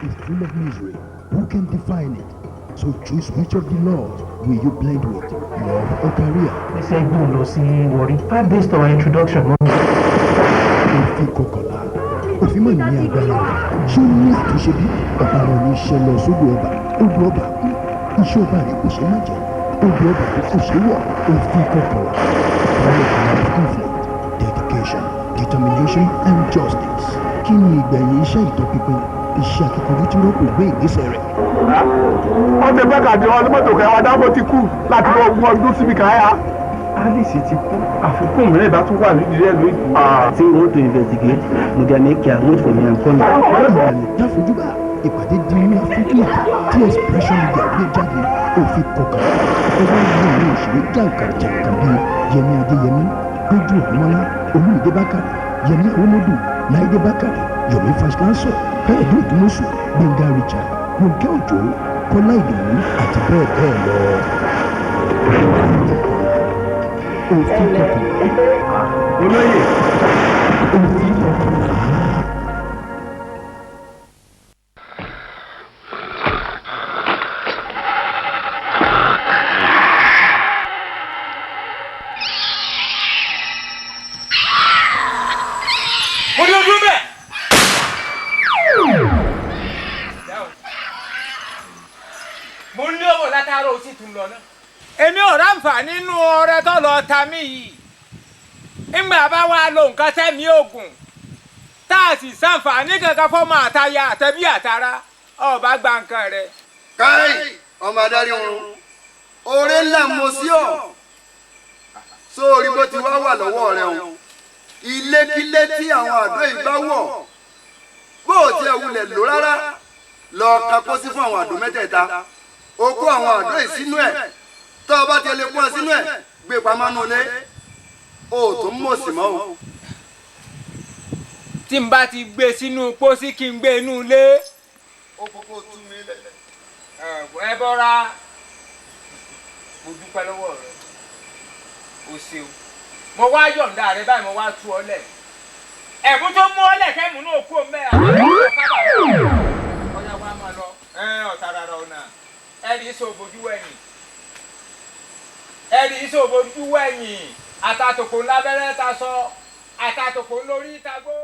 is full of misery. Who can define it? So choose which of the laws will you blend with, love or career? They say go no see worry. 5 days to our introduction. Òfin kọkànlá. Òfin mọ̀ ní agbára rẹ̀. Ṣé ó ní àtúnṣe bí? Ọba rẹ̀ ní iṣẹ́ lọ sódò ọba. Odò ọba kú. Iṣẹ́ ọba rẹ̀ kò ṣe má jẹ́. Odò ọba rẹ̀ kò ṣe wọ̀. Òfin kọkànlá. Conflict, dedication, determination and justice. Kí ni ìgbẹ̀yìn iṣẹ́ ìtọpinpin? Iṣẹ́ akíkanjú tí wọ́n kò gbé ìgbésẹ̀ rẹ̀. Wọ́n ti gbẹ́ka jọ ọdún mọ́tò kẹwàá dábò ti kú láti lọ ogún ọdún síbi káyà. Alice ti kú. Àfikún mìíràn ìbá tún wà nídìí rẹ̀ lóyún. Say you want to investigate, you can make your wait for me and come here. Jáfojúbà ìpàdé di ní African tí expression media gbé jáde òfin kọkàn. Ọwọ́ ìlú ìlú òṣèré jàǹkàrìjàǹkàrì bíi Yẹmí Adéyẹmí, Péjú Ògúnmọ́lá, Olúmídé Bákàrè, Yẹmí Awómọ́dù, Láìdé Bákàrè, Yomi Fashlanso, Káyọ̀dé Ògúnmọ́sù, Gbẹ̀ngà Richard, Ronke Òjó, Kọ́lá Ìdòwú àti bẹ́ẹ̀ bẹ́ẹ̀ lọ. Òfin kọkàn. Olóyè. Òfin kọkàn. Èmi ò ráǹfà nínú ọrẹ tó lọ ta mí yìí. Ìgbà bá wá lo nǹkan tẹ́mi ògùn. Tá a sì ṣàǹfààní kankan fọ́mọ àtaya àtẹ̀bí àtara. Ọba gba nǹkan rẹ̀. Káì ọmọ adarí oorun. Oore ńlá mo sí ọ. Sóòrí bó ti wá wà lọ́wọ́ rẹ o. Ilékílé tí àwọn àdó yìí bá wọ̀. Bó o tiẹ̀ wulẹ̀ lò rárá. Lọ kakó sí fún àwọn àdó mẹ́tẹ̀ẹ̀ta. O kó àwọn àdó yìí sínú ẹ̀. Tọ́ ọ bá ti lè kó ọ sínú ẹ̀ gbé pamọ́ nù lé o tó ń mọ̀ sí mọ́ o. Tí n bá ti gbé sínú pósí kí n gbé inú ilé. Ó kókó tú mi lẹ́lẹ̀. Ẹ bọ́ra mo dúpẹ́ lọ́wọ́ rẹ o ṣeun mo wá yọ̀ǹda rẹ báyìí mo wá tú ọ lẹ̀ ẹ̀bùn tó mú ọ lẹ̀ kẹ́mù náà kú ọmọ ẹ̀ àwọn ọ̀yà wa máa lọ ọ̀tàràrà ọ̀nà ẹ̀rí ìṣòbojú wẹ̀yìn ẹ̀rí ìṣòbojú wẹ̀yìn àtàtòkò lábẹ́rẹ́ ta sọ àtàtòkò lórí ìtagbó.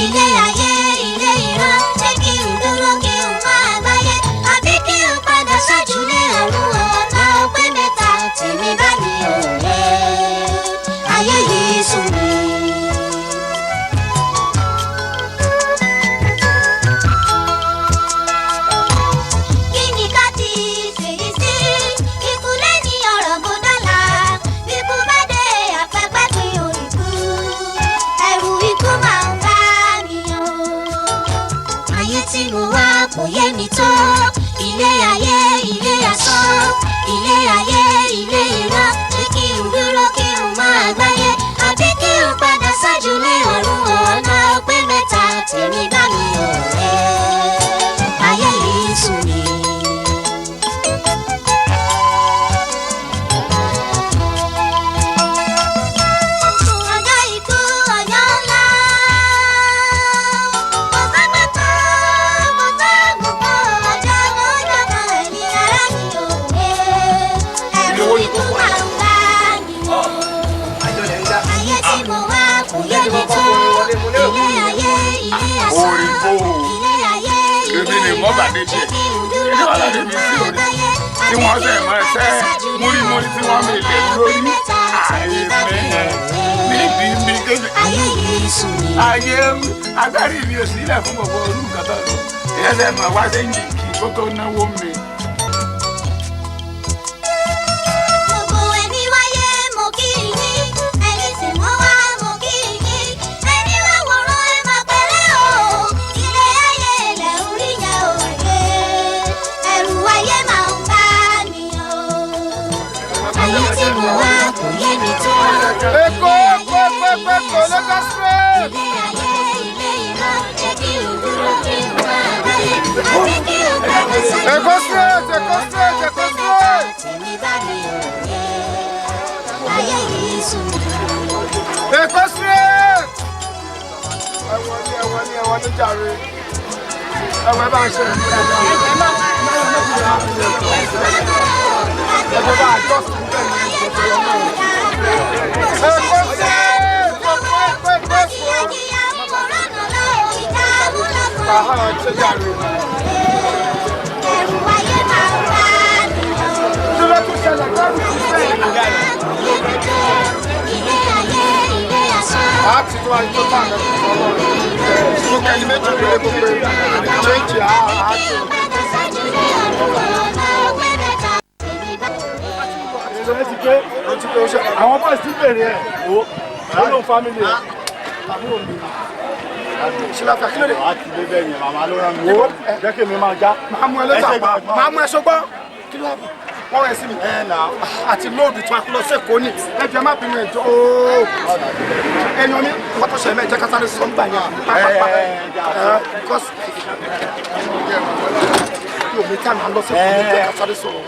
Ilé ayé, ilé ìran, jẹ́ kí n dúró kí n máa gbáyé. Àbí kí n padà ṣáájúlé ọ̀run ọ̀nà ọgbẹ́ mẹ́ta tèmi bá mi ò yẹ. Ayé yìí sùn mí. Kí ni ká ti fèyí sí? Ikú lẹ́yìn ọ̀rọ̀ bó dọ́là. Bíkú bá dé àpẹpẹ pin òrìkú. Ẹ̀rù ikú máa ń bá tí mo wá kò yé mi tó. Ilé ayé, ilé asán. Ilé ayé, ilé ìran. Bí kí n dúró kí n máa gbáyé. Àbí kí n padà ṣáájúlé ọ̀run ọ̀nà ọgbẹ́ mẹ́ta tèmi bá mi ò rẹ̀. Ayé yìí sùn mí. Èmi ni mo bá dé díẹ̀. Ẹni wà láti mi sí orí. Tí wọ́n sẹ̀ mọ́ ẹsẹ̀ múrímúrí tí wọ́n mi lè lórí. Ààyè mi níbi mi kéde. Ayé agbárí mi ò sílẹ̀ fún gbogbo olùkọ́ tó lọ. Ìyẹ́sẹ̀ mọ̀ wá sẹ́yìn kí kó tó náwó mi. tèmi bá mi òye ayé yìí sùn. Èkó straight. Ẹ wọlé jàre. Ẹ wọ ẹ bá ń ṣe. Ẹ bá bá àjọ sí Èkó straight. Aha, ṣe jàre. Ẹ̀rù ayé máa ń bá mi. Kí ló tún ṣẹlẹ̀ lọ́rùn sí bẹ́ẹ̀? Ilé ayé ilé asán. Láti tó ayé tó tàn lẹ́nu ọlọ́run. Mo kẹ́ni méjì lórí gbogbo ṣéǹjì àádọ́. Ìṣẹ̀lẹ̀ ti pé àwọn bọ́ọ̀sì ti bèrè ẹ̀ wò ó lóun fámìlì ẹ̀. Ṣìlàfà kí ló dé? Àti bẹ́ẹ̀ yẹn màmá ló rán mi. Wo jẹ́ kí mi máa já. Máa mú ẹ lọ́jà pa. Máa mú ẹ ṣọgbọ́n. Kí ló wà bọ̀? Wọ́n rẹ̀ sí mi. Àti lóòdù tó akúlọ̀ sẹ́kọ̀ọ́ ní. Ẹ jẹ́ má bínú ẹjọ́. Ẹ̀yàn mi, wọ́n tó ṣẹlẹ̀ jẹ́ kásáré sọ ń gbà yẹn. Because yóò mi ká máa lọ sẹ́kọ̀ọ́ ní jẹ́ kásáré sọ̀rọ̀.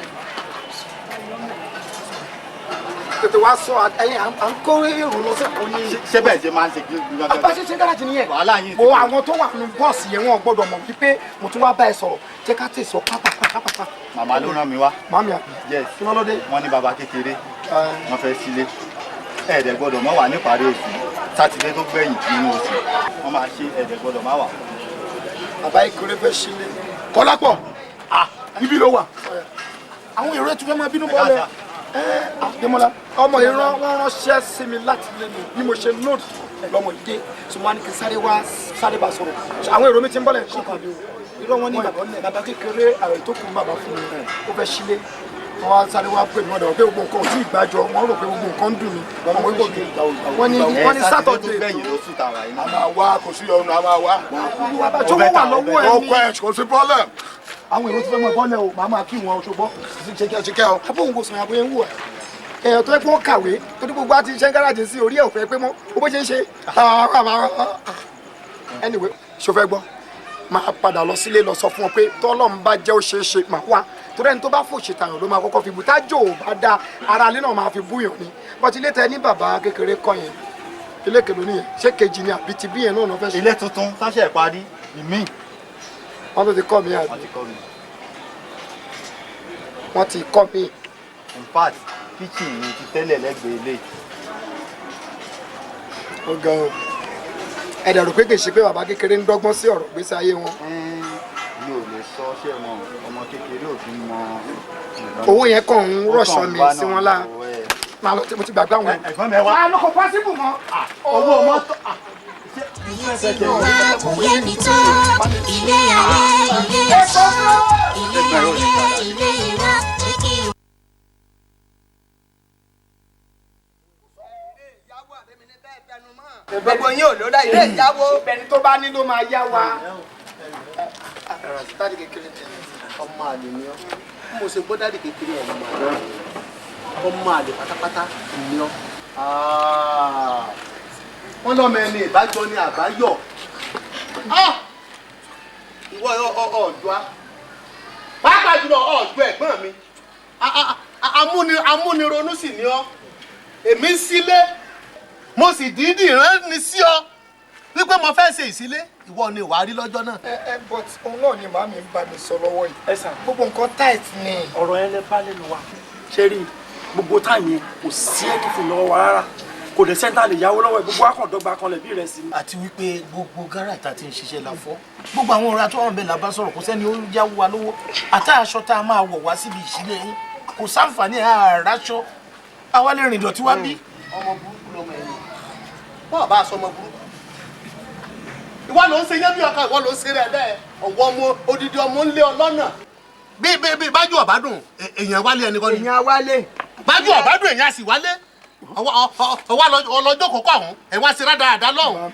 Tètè wá sọ ẹyin à ń kó èrò lọ sẹ́kọ̀ọ́ ní. Ṣé bẹ́ẹ̀ ṣe máa ń ṣe kí n Àgbàṣe ṣe gáràjì nìyẹn. Wàhálà yín. Bo àwọn tó wà nínú bọ́ọ̀sì yẹn wọn gbọ́dọ̀ mọ̀ wípé mo tún wá bá ẹ sọ̀rọ̀ jẹ́ ká tèso pápápápápá. Màmá ló rán mi wá. Màmí àbí. Yes. Kí ló dé? Wọ́n ní bàbá kékeré. Wọ́n fẹ́ sílé. Ẹ̀ẹ́dẹ̀ gbọ́dọ̀ má wà níparí oṣù. Sátidé tó gbẹ̀yìn nínú oṣù. Wọ́n máa ṣe ẹ̀ẹ́dẹ̀ gbọ́dọ̀ má wà. Bàbá ìkórè fẹ́ sílé. Kọ́lápọ̀. Ibi ló wà. Àwọn èrò ẹ̀tún fẹ́ máa bínú bọ́ọ̀lẹ̀. Àdèmọ́lá ọmọ ìran wọn ránṣẹ́ sí mi láti lè lò bí mo ṣe lóòdù lọ́mọ ìdè tí wọ́n á ní kí sáré wá sáré bá sọ̀rọ̀. Àwọn èrò mi ti ń bọ́lẹ̀ ṣùkàn mi o. Irọ́ wọn ní bàbá kékeré ààrẹ tó kù bàbá fún mi. Ó fẹ́ sílé. Wọ́n wá sáré wá pè mí ọ̀dọ̀ pé gbogbo nǹkan ò tí ì gbàjọ. Wọ́n rò pé gbogbo nǹkan ń dùn mí. Wọ́n ní sátọ̀dé. A máa wá kò sí ọ̀nà a máa wá. Tó wọ́n wà lọ́wọ́ ẹ̀ ní. Ọkọ ẹ̀ kò sí problem. Àwọn èrò ti fẹ́ mọ bọ́lẹ̀ o, màá máa kí wọn ṣùgbọ́n. Ṣìkẹ́ o. Abóhùn kò sàn àbóyẹ ń wù ẹ́. Èèyàn tó yẹ kí wọ́n kàwé tó ní gbogbo àti iṣẹ́ gáràjì sí orí ẹ̀ ò fẹ́ pé mọ́ ó bó ṣe ń ṣe. Anyway, ṣo fẹ́ gbọ́? Máa padà lọ sílé lọ sọ fún ọ pé tọ́lọ́run bá jẹ́ ó ṣe é ṣe máa wá. Torí ẹni tó bá fòṣì tàyàn ló máa kọ́kọ́ fi bù. Tájò ò bá dá ara ilé náà máa fi búyàn ni. Bọ́tí ilé tẹ ní bàbá kékeré kọ́ yẹn. Ilé kèlò nìyẹn. Ṣé kejì ni àbí ti bí yẹn náà lọ fẹ́ ṣe? Ilé tuntun sáṣẹ̀ parí ìmíì. Wọ́n tó ti kọ́ mi àbí? Wọ́n ti kọ́ mi. Wọ́n ti kọ́ mi. In fact, kitchen mi ti tẹ́lẹ̀ lẹ́gbẹ̀ẹ́ ilé. Ó ga o. Ẹ dẹ̀ rò pé kì í ṣe pé bàbá kékeré ń dọ́gbọ́n sí ọ̀rọ̀ gbèsè ayé wọn. Mi ò lè sọ ṣé ọmọ kékeré ò fi mọ. Owó yẹn kàn ń rọ̀ṣọ́ mi sí wọn lá. Máa lọ tí mo ti gbàgbé àwọn. Ẹ̀gbọ́n mi ẹ wá. Máa lọ kò pọ́sibù mọ́. Owó mọ́tò. Wa kò yé mi tó ilé ayé ilé asán ilé ayé ilé ìran pé kí n. Gbogbo yín ò ló dá ilé ìyàwó. Ẹni tó bá ní ló máa yá wa. Dáàdì kékeré jẹ. Ọmọ àlè ni ọ́. Mo ṣe gbọ́ dáàdì kékeré ọmọ àlè. Ọmọ àlè pátápátá ni ọ́. Wọ́n lọ́mọ ẹni ìbájọ ni àbáyọ̀. Ìwọ ọ̀dọ́ á. Pàápàá jùlọ ọ̀dọ́ ẹ̀gbọ́n mi. Amúnironú sì ni ọ́. Èmi ń sílé. Mo sì dídì rán ni sí ọ wípé mo fẹ́ ṣe ìsílé ìwọ ni wàá rí lọ́jọ́ náà. But òun náà ni màmí ń bá mi sọ lọ́wọ́ yìí. Ẹ sàn gbogbo nǹkan tight ni. Ọ̀rọ̀ yẹn lẹ bá lẹ́nu wa. Ṣé rí gbogbo táyì kò sí ẹni fún lọ́wọ́ wa rárá. Kò lè sẹ́ńtà lè yáwó lọ́wọ́ ẹ̀ gbogbo akọ̀dọ́gba kan lẹ̀ bí rẹ̀ sí. Àti wípé gbogbo gáràjì tá a ti ń ṣiṣẹ́ la fọ́. Gbogbo àwọn ọ̀rẹ́ àtọ́wọ̀n bẹ́ẹ̀ la bá sọ̀rọ̀ kò sẹ́ni ó yáwó wa lówó. Àtà aṣọ tá a máa wọ̀ wá síbi ìṣílẹ̀ yín kò sáǹfààní àràṣọ. Àwa lè rìn ìdọ̀tí wá bí. Ọmọ burúkú lọmọ ẹni. Bọ́ọ̀ bá aṣọ ọmọ burúkú. Ìwọ ló ń ṣe yẹ́bí ọkọ ìwọ ló ń ṣe rẹ̀ bẹ́ẹ̀. Ọ̀wọ́ ọmọ odidi ọmọ ń lé ọ lọ́nà. Bí bájú ọ̀bádùn èèyàn wálé ẹni kọ́ ni. Èèyàn wálé. Bájú ọ̀bádùn èèyàn sì wálé. Ọwọ́ ọlọ́jọ́ kókó ọ̀hún ẹ̀ wá sí rádaràdá lọ́hùn.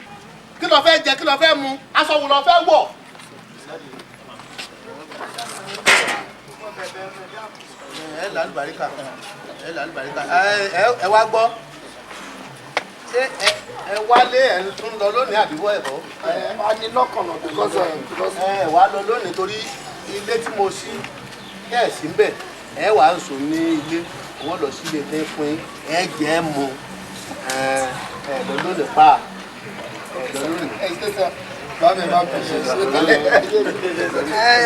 Kí lo fẹ́ jẹ kí lo fẹ́ mu aṣọ wo lo fẹ́ wọ̀. Ẹ lálùbáríkà ẹ wá gbọ́. Ṣé ẹ wálé ẹ̀ ń tún lọ lónìí àbíwọ́ ẹ̀kọ́? A ní lọ́kànnà because ẹ wá lọ lónìí torí ilé tí mo ṣí ẹ sì ń bẹ̀ ẹ wà ń sùn ní ilé wọ́n lọ sí ilé tẹ́ fún yín ẹ jẹ́ mu ẹ lọ lónìí pa ẹ lọ lónìí. Bámi má bìí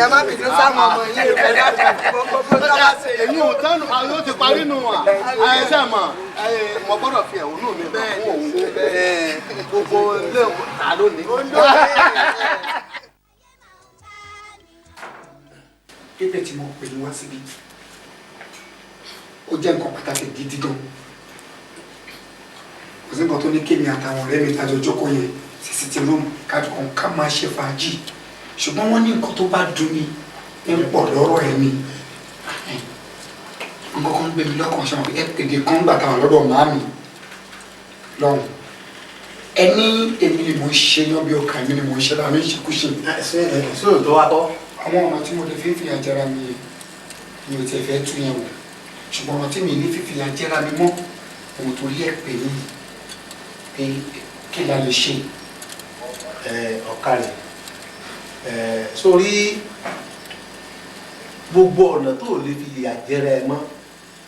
ẹ má bìí sáwọn ọmọ yìí ẹ má bìí gbogbo sábà ṣe. èyí ò tánu àwọn yóò ti parí nù wá ẹ ṣe mọ mo gbọ́dọ̀ fi ẹ̀hónú mi hàn fún òun gbogbo ilé ta lónìí. pépè tí mo pè ní wá síbí ó jẹ́ nǹkan pàtàkì gidi gan kò sí nǹkan tó ní kémi àtàwọn ọ̀rẹ́ mi tàjọ jókòó yẹn sí sitting room ká máa ṣe fàájì ṣùgbọ́n wọ́n ní nǹkan tó bá dùn ní ń pọ̀ lọ́rọ̀ ẹ̀mí nǹkan kan gbé mi lọ́kàn ṣe wọn èdè kan gbà táwọn lọ́dọ̀ màámi lọ́hùn ẹni èmi ni mo ń ṣe yan bí ọkàn èmi ni mo ń ṣe láàmì ìṣekúṣe. sóò tó wá tọ́. àwọn ọ̀nà tí mo lè fi fìyà jẹra mi mi ò tiẹ̀ fẹ́ tún yẹn wò ṣùgbọ́n ọ̀nà tí mi ní fífìyà jẹra mi mọ́ òun tó yẹ pé ní pé kí la lè ṣe. ọ̀kàrẹ̀ sórí gbogbo ọ̀nà tó lè fi lè àjẹrẹ ẹ mọ́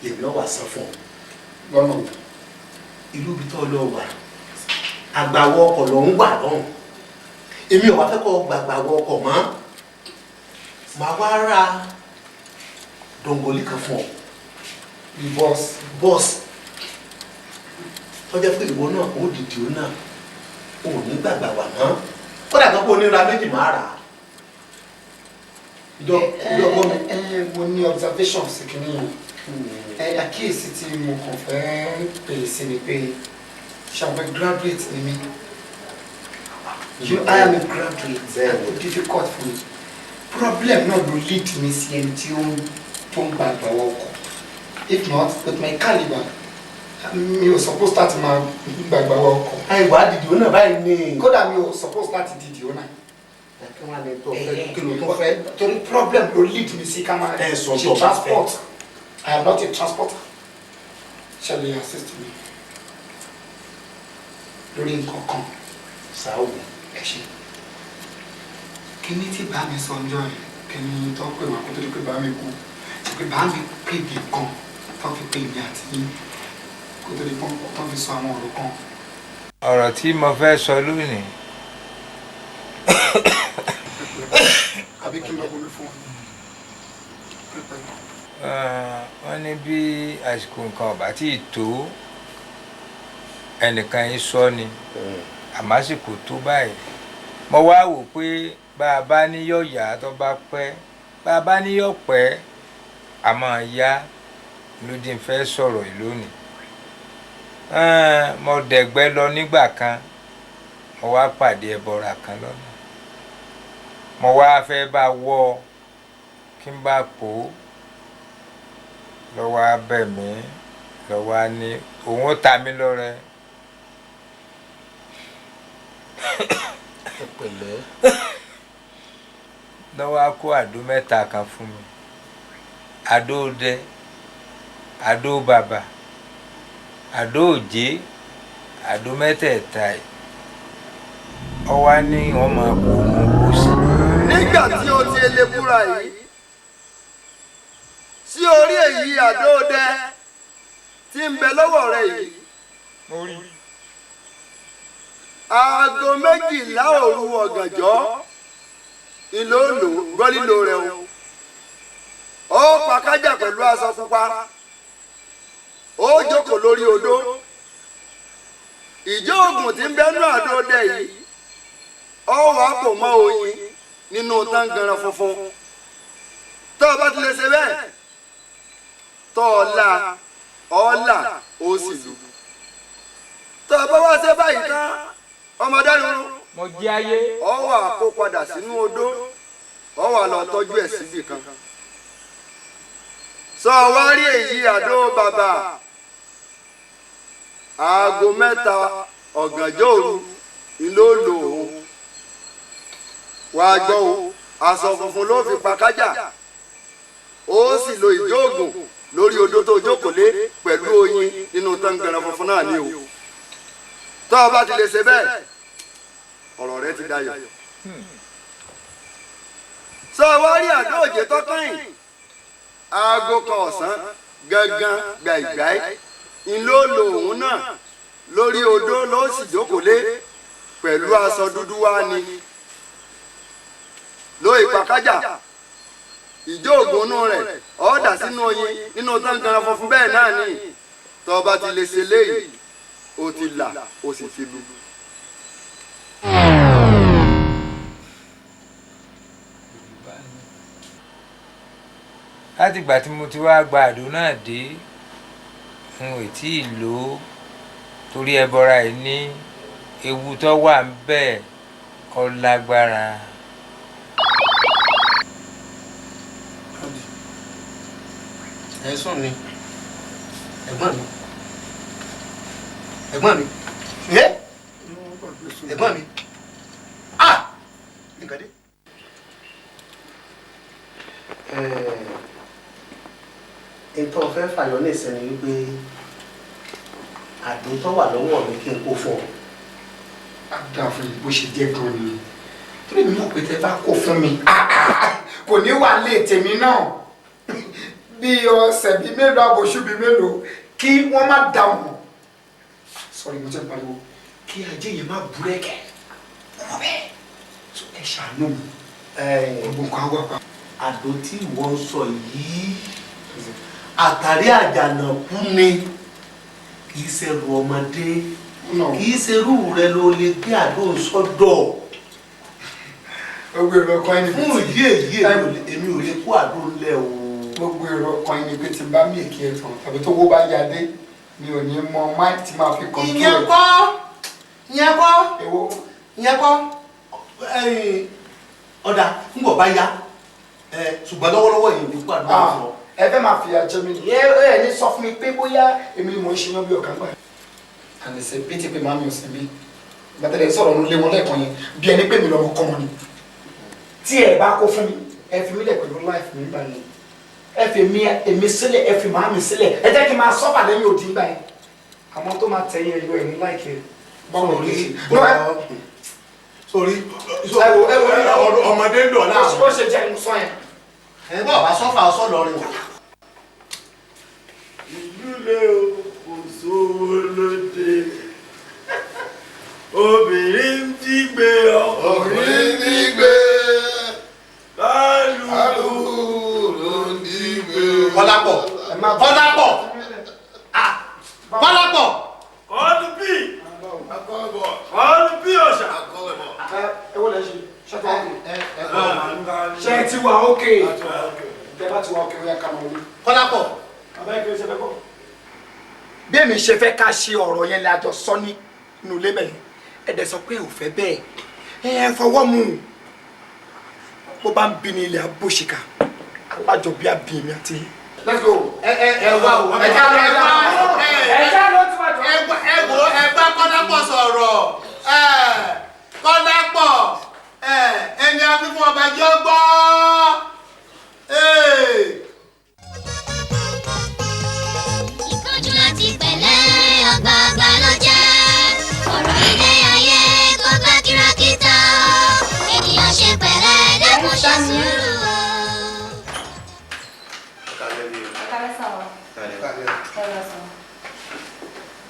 lèmi náà wà sọ fún ọ lọ́nà ìlú ibi tó lọ wà àgbàwọ ọkọ̀ ló ń wà lọ́hùn èmi ò wá fẹ́ kọ́ gbàgbàwọ ọkọ̀ mọ́ màá wá ra dòǹgòlì kan fún ọ bí bọ́ọ̀sì tọ́jà pé ìwọ náà ó dìdì ó náà ò ní gbàgbà wà mọ́ kódà tó kó onírà méjì máa rà á. mo ní observation sí kìíní yẹn àkíyèsí tí mo kàn fẹ́ pè sí ni pé ṣàwọn graduate ni mí I am a graduate and difficult for me problem náà ló lead mi sí ẹni tí ó ń gbàgbà ọkọ̀ if not with my caliber mi ò suppose start máa gbàgbà ọkọ̀. àìwá dìdì ó náà báyìí ní. kódà mi ò suppose start dìdì ó náà. kí wọ́n á lè tó fẹ́ kí ló tó fẹ́. torí problem ló lead mi sí ká máa ṣe transport I am not a transporter shall you assist me lórí nǹkan kan. sáwù ẹ ṣe kíní tí bá mi sọ ọjọ́ yẹn kíní tó pè wá kó tó di pé bá mi kú pé bá mi pè mí kan tó fi pè mí àti yín kó tó di pọ́n tó fi sọ àwọn ọ̀rọ̀ kan. ọ̀rọ̀ tí mo fẹ́ sọ lónìí. àbí kí n lọ bomi fún wọ́n ní bí àsìkò nǹkan ọ̀bá tí ì tó ẹnìkan yín sọ ni àmásìkò tó báyìí mo wá wò pé bá a bá ní yọ̀ yá tó bá pẹ́ bá a bá ní yọ̀ pẹ́ a máa yá lódì ń fẹ́ sọ̀rọ̀ yìí lónìí. Mo dẹ̀gbẹ́ lọ nígbà kan mo wá pàdé ẹbọra kan lọ́nà mo wá fẹ́ bá wọ́ kí n bá pò ó lọ́wọ́ abẹ́ mi lọ́wọ́ ní òun ó ta mí lọ́rẹ. pẹ̀lẹ́. lọ́wọ́ á kó àdó mẹ́ta kan fún mi àdó ọdẹ àdó bàbà àdó òjé àdó mẹ́tẹ̀ẹ̀ta ẹ̀ ọwá ní wọ́n máa kó òun kó sí. nígbà tí o ti lè búra yìí sí orí èyí àdó ọdẹ tí ń bẹ lọ́wọ́ rẹ yìí aago 12 òru ọ̀gànjọ́ ìlòlò gbọ́ lílo rẹ o ó pàkájà pẹ̀lú aṣọ pupa ó jókòó lórí odó ìjọ ògùn tí ń bẹnu àdó ọdẹ yìí ó wàá pò mọ́ oyin nínú táǹgàràn funfun tó o bá ti lè ṣe bẹ́ẹ̀ tó ọ̀la ó sì lù tó o bá wá ṣe báyìí tán ọmọdé rúru mo jẹ́ ayé. ó wà kó padà sínú odó ó wà lọ tọ́jú ẹ̀ síbì kan sọ wá rí èyí àdó bàbà aago 3 ọ̀gànjọ́ òru ìlú òlò òun wàá gbọ́ o aṣọ funfun ló fi pa kájà ó sì lo ìjó ògùn lórí odó tó jókòó lé pẹ̀lú oyin nínú táǹgàrà funfun náà ní o tó o bá ti lè ṣe bẹ́ẹ̀ ọ̀rọ̀ rẹ ti dayọ̀ sọ wá rí àdó òjé tọ́kàn yìí aago kan ọ̀sán gangan gbàìgbàì ńlọ lòun náà lórí odó ló sì jókòó lé pẹ̀lú aṣọ dúdú wá ni ló ìpàkájà ìjó ògùnnú rẹ̀ ọ̀ọ́dà sínú oyin nínú táǹkàrà funfun bẹ́ẹ̀ náà ni tó bá ti lè ṣe léyìí ó ti là ó sì ti lu. láti ìgbà tí mo ti wá gba àdó náà dé n ò tí ì lò ó torí ẹbọra ẹ ní ewu tó wà ń bẹ ọ lágbára. ẹ̀sùn ni ẹ̀gbọ́n mi ẹ̀gbọ́n mi ẹ̀gbọ́n mi nǹkan dé. ètò ọ̀fẹ́ fàyọ ní ìsẹ́ni wípé àdó tó wà lọ́wọ́ mi kí n kó fún ọ. àdàfọ̀ yìí bó ṣe jẹ́ gan ni torí mi mọ̀ pé tẹ́ bá kó fún mi kò ní wà lé tèmi náà bí ọ̀sẹ̀ bíi mélòó àbòṣù bíi mélòó kí wọ́n má dáhùn sọ̀rọ̀ ìmọ̀tẹ́ pariwo kí ajé yẹn má búrẹ́kẹ̀ ọmọ bẹ́ẹ̀ ẹ ṣàánú mi gbogbo nǹkan wà pa. àdó tí wọ́n sọ yìí àtàrí àjànàkú ni kì í ṣẹrù ọmọdé kì í ṣerú rẹ ló lè gbé àdó sọ́dọ̀. gbogbo èrò ọkàn ẹni fún ìdí èyí èmi ò lè kó àdó ńlẹ̀ o. gbogbo èrò ọkàn ẹni pé tí n bá mí èkì ẹ̀ tán tàbí tó wó bá yá dé mi ò ní mọ máìkì tí máa fi kàn tó rẹ̀. ìyẹn kọ́ ọ̀dà ń bọ̀ bá yá ṣùgbọ́n lọ́wọ́lọ́wọ́ yìí ní kó àdó sọ. ẹ fẹ́ máa fi àjẹ mi ẹ ní sọ fún mi pé bóyá èmi ni mò ń ṣe yan bí ọ̀gá gbà. àlẹ́sẹ̀ pété pé màmí ò sí bí gbàtẹ́lẹ̀ sọ̀rọ̀ ló lé wọn lẹ́ẹ̀kan yẹn bí ẹni pé mi lọ́mọ kọ́ wọn ni. tí ẹ bá kó fún mi ẹ fi mí lẹ̀ pẹ̀lú láìfù mi gbà yẹn ẹ fi èmi sílẹ̀ ẹ fi màmí sílẹ̀ ẹ jẹ́ kí n máa sọ́fà lẹ́yìn òdì gbà yẹn àmọ́ tó máa tẹ̀yìn ẹ̀yọ ẹ̀ ní láìkẹ́ báwo ni sórí ọmọdé ń dọ̀ náà ó ṣe jẹ́ ìmúsọ yẹn. ẹ bá ọba sọ́fà ọsọ lọrin. ìlú lé o kò sówó lóde obìnrin ń jígbe ọkùnrin ń jígbe kálukú ló ń jígbe. Kọ́lápọ̀ Kọ́lápọ̀ Kọ́lápọ̀. kọ́ọ̀lù bí ọ̀ṣà. ẹ wọlé ṣe ṣọtọ ṣe ti wà ókè tẹ bá ti wà ókè ó yẹ ká máa wọlé. Kọ́lápọ̀. bàbá yẹn kí ló ṣe fẹ́ kọ́. bí èmi ṣe fẹ́ ká ṣe ọ̀rọ̀ yẹn la jọ sọ ní inú ilé bẹ́ẹ̀ ẹ dẹ̀ sọ pé ò fẹ́ bẹ́ẹ̀ ẹ fọwọ́ mú un bó bá ń bí ní ilẹ̀ abóṣìkà alájọbí àbíyèmí àti. let's go. ẹ wá o ẹ já lọ ẹ bá Kọ́lápọ̀ sọ̀rọ̀ Kọ́lápọ̀ ẹni a fi fún ọba jẹ́ gbọ́. ìkánjú láti pẹ̀lẹ́ àgbààgbà ló jẹ́ ọ̀rọ̀ ilé ayé tó bá kìràkìtà ènìyàn ṣe pẹ̀lẹ́ dẹ́kun ṣe sùúrù o.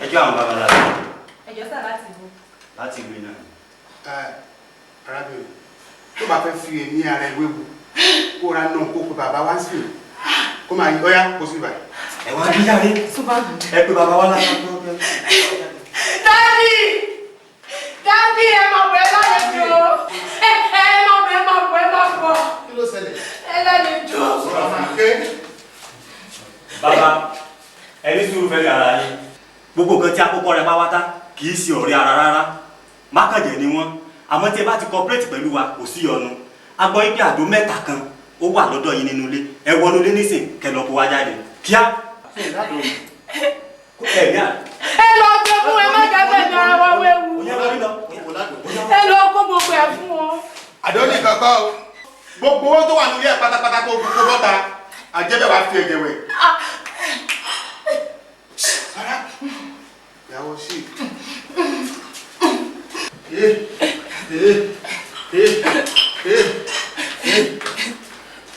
ẹjọ́ àwọn bàbá láti. ẹjọ́ sà láti wo. láti ìwé náà. arábìnrin tó bá fẹ́ fi èmi ara ẹ̀ wéwu kó ra náà kó pe bàbá wá sí i kó máa yí ọyá kó sí báyìí. ẹ wá bí jáde ẹ pé bàbá wa láti. dádì dádì ẹ máa bọ̀ ẹ lálejò ẹ máa bọ̀ ẹ máa bọ̀ ẹ máa bọ̀. kí ló ṣẹlẹ̀. ẹ lálejò. bàbá ẹni sùúrù fẹ́ yàrá yín gbogbo nǹkan tí àkókò rẹ̀ máa wá tá kì í ṣe ọ̀rẹ́ ara rárá mákàjẹ́ ni wọ́n àmọ́ tí ẹ bá ti cooperate pẹ̀lú wa kò sí ọ̀nà a gbọ́ pé àdó mẹ́ta kan ó wà lọ́dọ̀ yín nínú ilé ẹ wọnú ilé nísìn kẹlọ́ kó wá jáde kíá. ẹ lọ gbé fún ẹ má jábẹ́ ní ara wa wéwu ẹ lọ kó gbogbo ẹ fún wọn. àdó ní kankan o gbogbo owó tó wà nílé ẹ pátápátá kó gbogbo bọ́ta àjẹbẹ́ wàá fi ẹ̀jẹ̀ wẹ̀. ìyàwó sí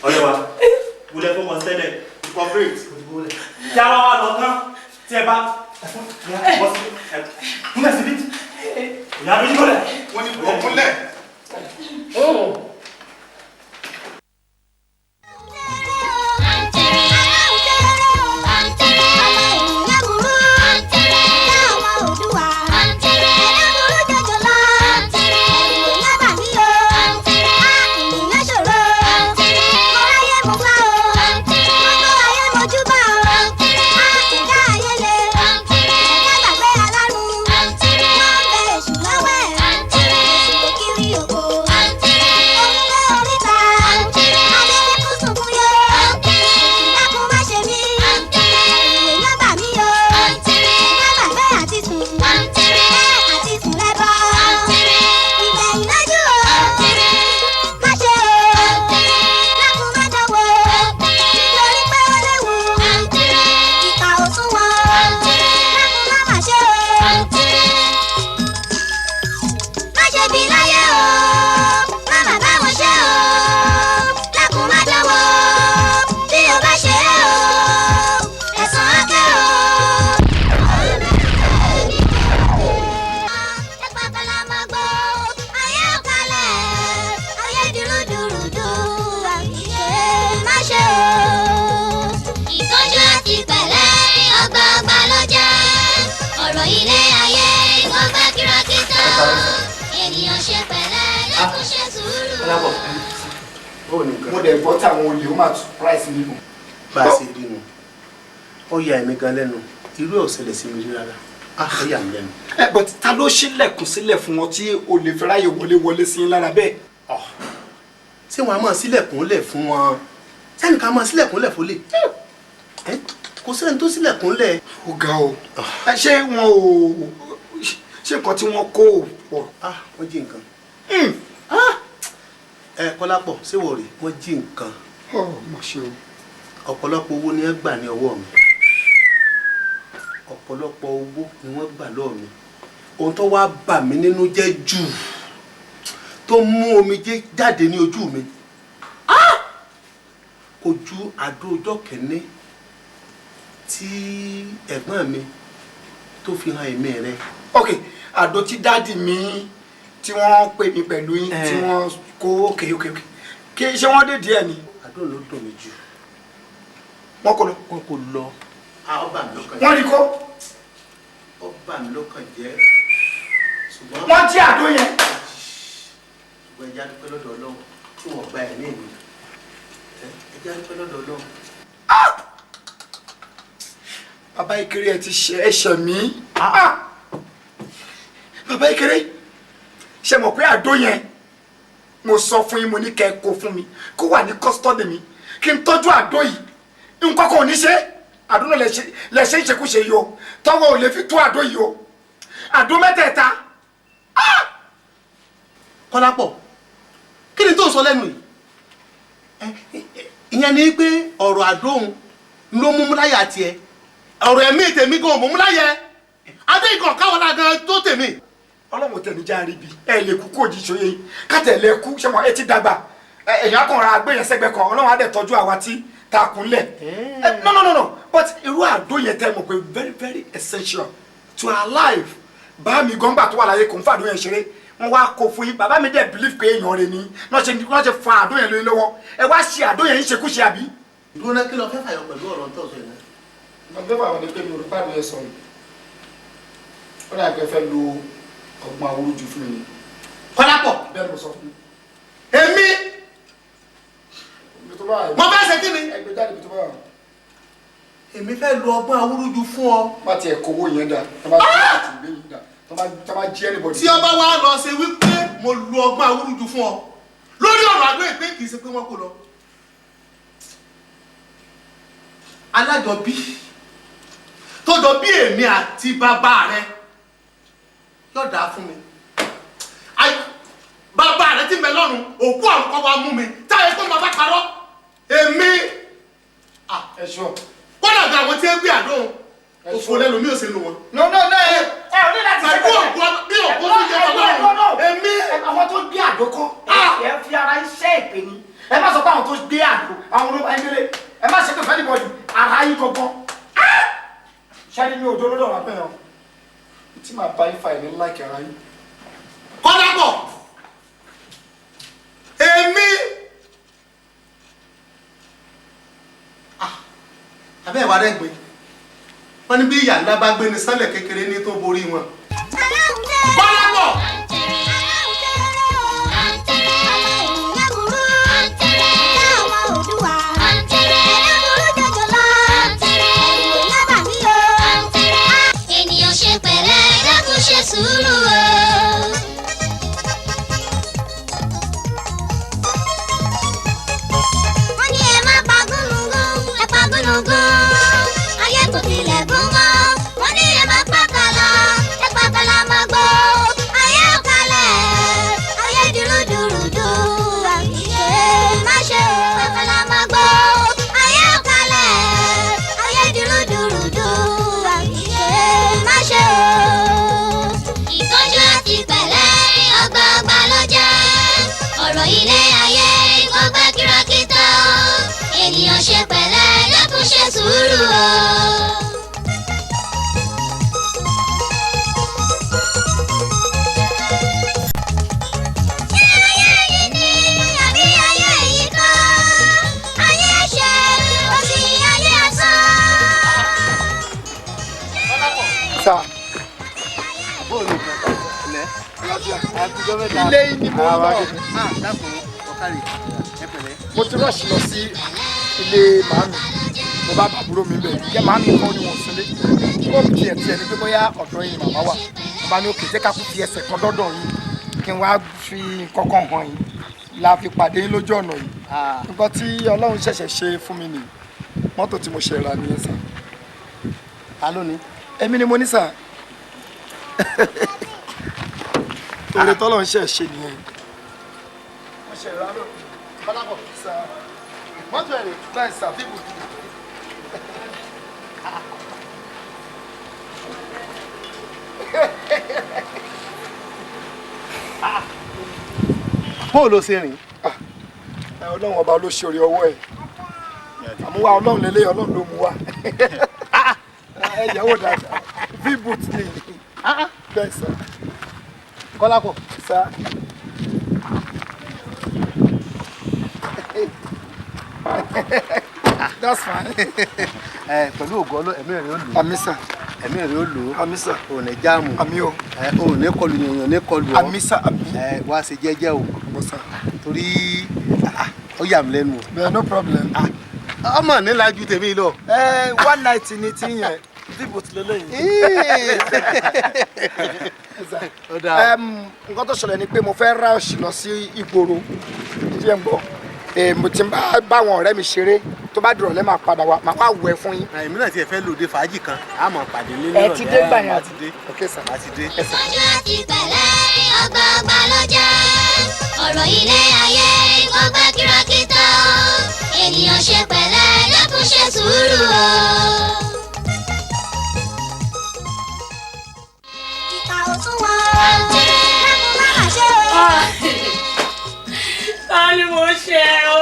ọ̀rẹ́ wa mo lẹ fọmọ sẹ́lẹ̀ Alábọ̀. Mo dẹ̀ gbọ́ tí àwọn olè ó máa price nínú. Bá a ṣe rí nu, ó ya ẹ̀mí gan lẹ́nu, irú ẹ̀ ò ṣẹlẹ̀ sí mi rí rárá. Ó yà mí lẹ́nu. But ta ló ṣílẹ̀kùn sílẹ̀ fún wọn tí olè fẹ́ ráyè wọlé sí lára bẹ́ẹ̀? Ṣé wọn a máa sílẹ̀kùnlẹ̀ fún wọn? Sẹ́ni ká máa sílẹ̀kùnlẹ̀ fólè? Kò sẹ́ni tó sílẹ̀kùnlẹ̀. Ó ga o. Ṣé wọn ò ṣé nǹkan tí wọ́n kó o pọ̀? Wọ́n jí nǹkan. Kọ́lápọ̀ ṣé wọ̀ rí? Wọ́n jí nǹkan. Mo ṣe o. Ọ̀pọ̀lọpọ̀ owó ni wọ́n gbà ní ọwọ́ mi. Ọ̀pọ̀lọpọ̀ owó ni wọ́n gbà lọ́wọ́ mi. Ohun tó wá bà mí nínú jẹ́ jù tó mú omijé jáde ní ojú mi kò ju àdó ọjọ́ kẹ́ni tí ẹ̀gbọ́n mi tó fi hàn èmi rẹ̀. Ok, àdó tí dáàdì mi tí wọ́n pè mí pẹ̀lú yín tí wọ́n kó ok kí ṣé wọ́n dé díẹ̀ ni. àdó ló dùn mí jù. wọ́n kò lọ. wọ́n kò lọ. ọba mi lọ́kàn jẹ́. wọ́n rí kó. ọba mi lọ́kàn jẹ́. wọ́n jí àdó yẹn. ṣùgbọ́n ẹja dúpẹ́ lọ́dọ̀ Ọlọ́run tí wọ́n gba ẹ̀mí mi. ẹja dúpẹ́ lọ́dọ̀ Ọlọ́run. bàbá Ìkéré ẹ ti ṣe ẹ̀ṣẹ̀ mi. bàbá Ìkéré ṣe mọ̀ pé àdó yẹn mo sọ fún yín mo ní kẹ́ ẹ kó fún mi kó wà ní kọ́sítọ́dì mi kí n tọ́jú àdó yìí nǹkan kò ní ṣe àdó náà lè ṣe ìṣekúṣe yìí o tọ́wọ́ ò lè fi tó àdó yìí o àdó mẹ́tẹ̀ẹ̀ta. Kọ́lápọ̀ kí ni tó ń sọ lẹ́nu yìí ìyẹn ni pé ọ̀rọ̀ àdóhùn ló mú múláyà tiẹ̀ ọ̀rọ̀ ẹ̀mí tèmi gan mú múláyà adé ìkàn káwọn lágan tó tèmi. Ọlọ́run tẹ̀mí já rí bi ẹ lè kú kó òjijì oyè kátẹ̀lẹ̀ kú ṣé wọn ẹ ti dàgbà èèyàn kan ra agbéyàn sẹ́gbẹ̀ kan Ọlọ́run á dẹ̀ tọ́jú àwa tí ta kúnlẹ̀. No but irú àdó yẹn tẹ́ mọ̀ pé very very essential to our life bá mi gan gbà tó wà láyé kò ń fàdó yẹn ṣeré wọ́n wá kó fún yín bàbá mi dẹ̀ believe pé èèyàn rẹ̀ ni wọ́n ṣe fa àdó yẹn lórí lọ́wọ́ ẹ wá ṣe àdó yẹn ń ṣekúṣe àbí. dúró náà kí lọ fẹ́ fàyọ pẹ̀lú ọ̀rọ̀ tó sọ yẹn. ọgbẹ́ bàbá ni pé mi ò rí pàdé yẹn sọ̀rọ̀ ó dà pé fẹ́ lo ọgbọ́n awúrúju fún mi. Kọ́lápọ̀ bẹ́ẹ̀ ni mo sọ fún mi. èmi mo bá ṣe kí ni. ẹgbẹ́ jáde bí tó bá wà. èmi fẹ́ lo ọgbọ́n awúrúju fún ọ. má tiẹ̀ kówó yẹn dà tó bá jí ẹnìbọ̀dì. tí ọba wa lọ ṣe wípé mo lo ọgbọ́n awúrúju fún ọ lórí ọ̀rọ̀ àdó ìpè kì í ṣe pé wọ́n kò lọ. alájọbí tó jọ bí èmi àti bàbá rẹ yóò dáa fún mi bàbá rẹ ti mẹ lọ́rùn òkú àwọn kan wá mú mi táyé pé bàbá parọ́ èmi ẹ̀ṣọ́ kọ́dà gba àwọn tí ń gbé àdóhùn òfò lẹ́nu mi ò sí nu wọn. no ẹ ò ní láti ṣe bẹ́ẹ̀ bí òkú tó jẹ ọlọ́run èmi. àwọn tó gbé àdó kọ́ ẹ fi ara iṣẹ́ ìpè ní ẹ má sọ pé àwọn tó gbé àdó àwọn olóba ẹgbẹ́lẹ́ ẹ má ṣe pé fẹ́ẹ́ níbọ̀dì ara yín gangan ṣáà ní ojú olódò wà pẹ́yàn tí màá bá yín fa ìní láìkì ara yín. Kọ́lápọ̀ èmi abẹ́ ìwà rẹ̀ gbé wọ́n ní bí ìyá ńlá bá gbé ní sálẹ̀ kékeré ní tó borí wọn. Kọ́lápọ̀. ènìyàn ṣe pẹ̀lẹ́ dákun ṣe sùúrù o. wọ́n ní ẹ má pa gúnugún ẹ pa gúnugún ayé kò tilẹ̀ gún mọ́. wọ́n ní ẹ má pa kàlà ẹ pa kàlà má gbó ayé ò kalẹ̀ ayé dúrúdúrúdú àbíyé má ṣe pa kàlà má gbó ayé ò kalẹ̀ ayé dúrúdúrúdú àbíyé má ṣe o. ìtọ́jú àti pẹ̀lẹ́ ọgbà ló jẹ́ ọ̀rọ̀ ilé ayé gbọ́gbẹ́ kìràkìtà ènìyàn ṣe pẹ̀lẹ́ dákun ṣe sùúrù o. ilé yìí ni mo ń bọ̀. mo ti rush lọ sí ilé màámi mo bá bàbúrò mi bẹ̀ yẹ màámi kan ni wọ́n sílé ó tiẹ̀ ní pé bóyá ọ̀dọ̀ yìí màmá wà bàbá ní òkè jẹ́ ká kú fi ẹsẹ̀ kan dọ́dọ̀ yìí kí n wá fi kọ́kọ́ hàn yín la fi pàdé yín lójú ọ̀nà yìí nǹkan tí Ọlọ́run ṣẹ̀ṣẹ̀ ṣe fún mi nìyí mọ́tò tí mo ṣe rà nìyẹn sà. ta ló ní. èmi ni mo ní sà torí tọ́lọ́run ṣe ṣe nìyẹn. mo ṣe rà lọ kọ́lápọ̀ sà mọ́tò ẹ̀rẹ̀ láì sà fíìmù kìí. bó ló ṣe rìn. Ọlọ́run ọba ló ṣe orí ọwọ́ ẹ̀ àmúwá Ọlọ́run lélẹ̀ Ọlọ́run ló mú wá ẹ̀yàwó dáadáa v-boot ni bẹ́ẹ̀ sà. Kọ́lápọ̀ sà. That's fine. Pẹ̀lú ògo Ọlọ́run ẹ̀mí rẹ̀ ó lò. Àmín sà. Ẹ̀mí rẹ̀ ó lò. Àmín sà. Ò ní jáàmù. Àmín o. Ò ní kọlù yẹ̀yàn ní kọlù ọ. Àmín sà àmín. Wá ṣe jẹ́jẹ́ o. Àmín sà. Torí ó yà mí lẹ́nu. Bẹ́ẹ̀ no problem. Ọmọ nílá ju tèmi lọ. One night ni tí yẹn v-boot lélẹ́yìn. Nǹkan tó ṣẹlẹ̀ ni pé mo fẹ́ rush lọ sí ìgboro ṣé ń bọ̀ mo ti bá àwọn ọ̀rẹ́ mi ṣeré tó bá dìrọ̀lẹ́ máa padà wá máa wá wẹ̀ fún yín. Èmi náà tiẹ̀ fẹ́ lòde fàájì kan a máa pàdé lé ẹ ti dé gbà yẹn àti dé. ok sir. àti dé. ìkánjú àti pẹ̀lẹ́ ọgbọọgba ló jẹ́ ọ̀rọ̀ ilé ayé ìkọ́gbà kìràkìtà ènìyàn ṣe pẹ̀lẹ́ dákun ṣe sùúrù o. ìkà ò tún wọ dákun má má ṣe o. ta ni mo ṣe o.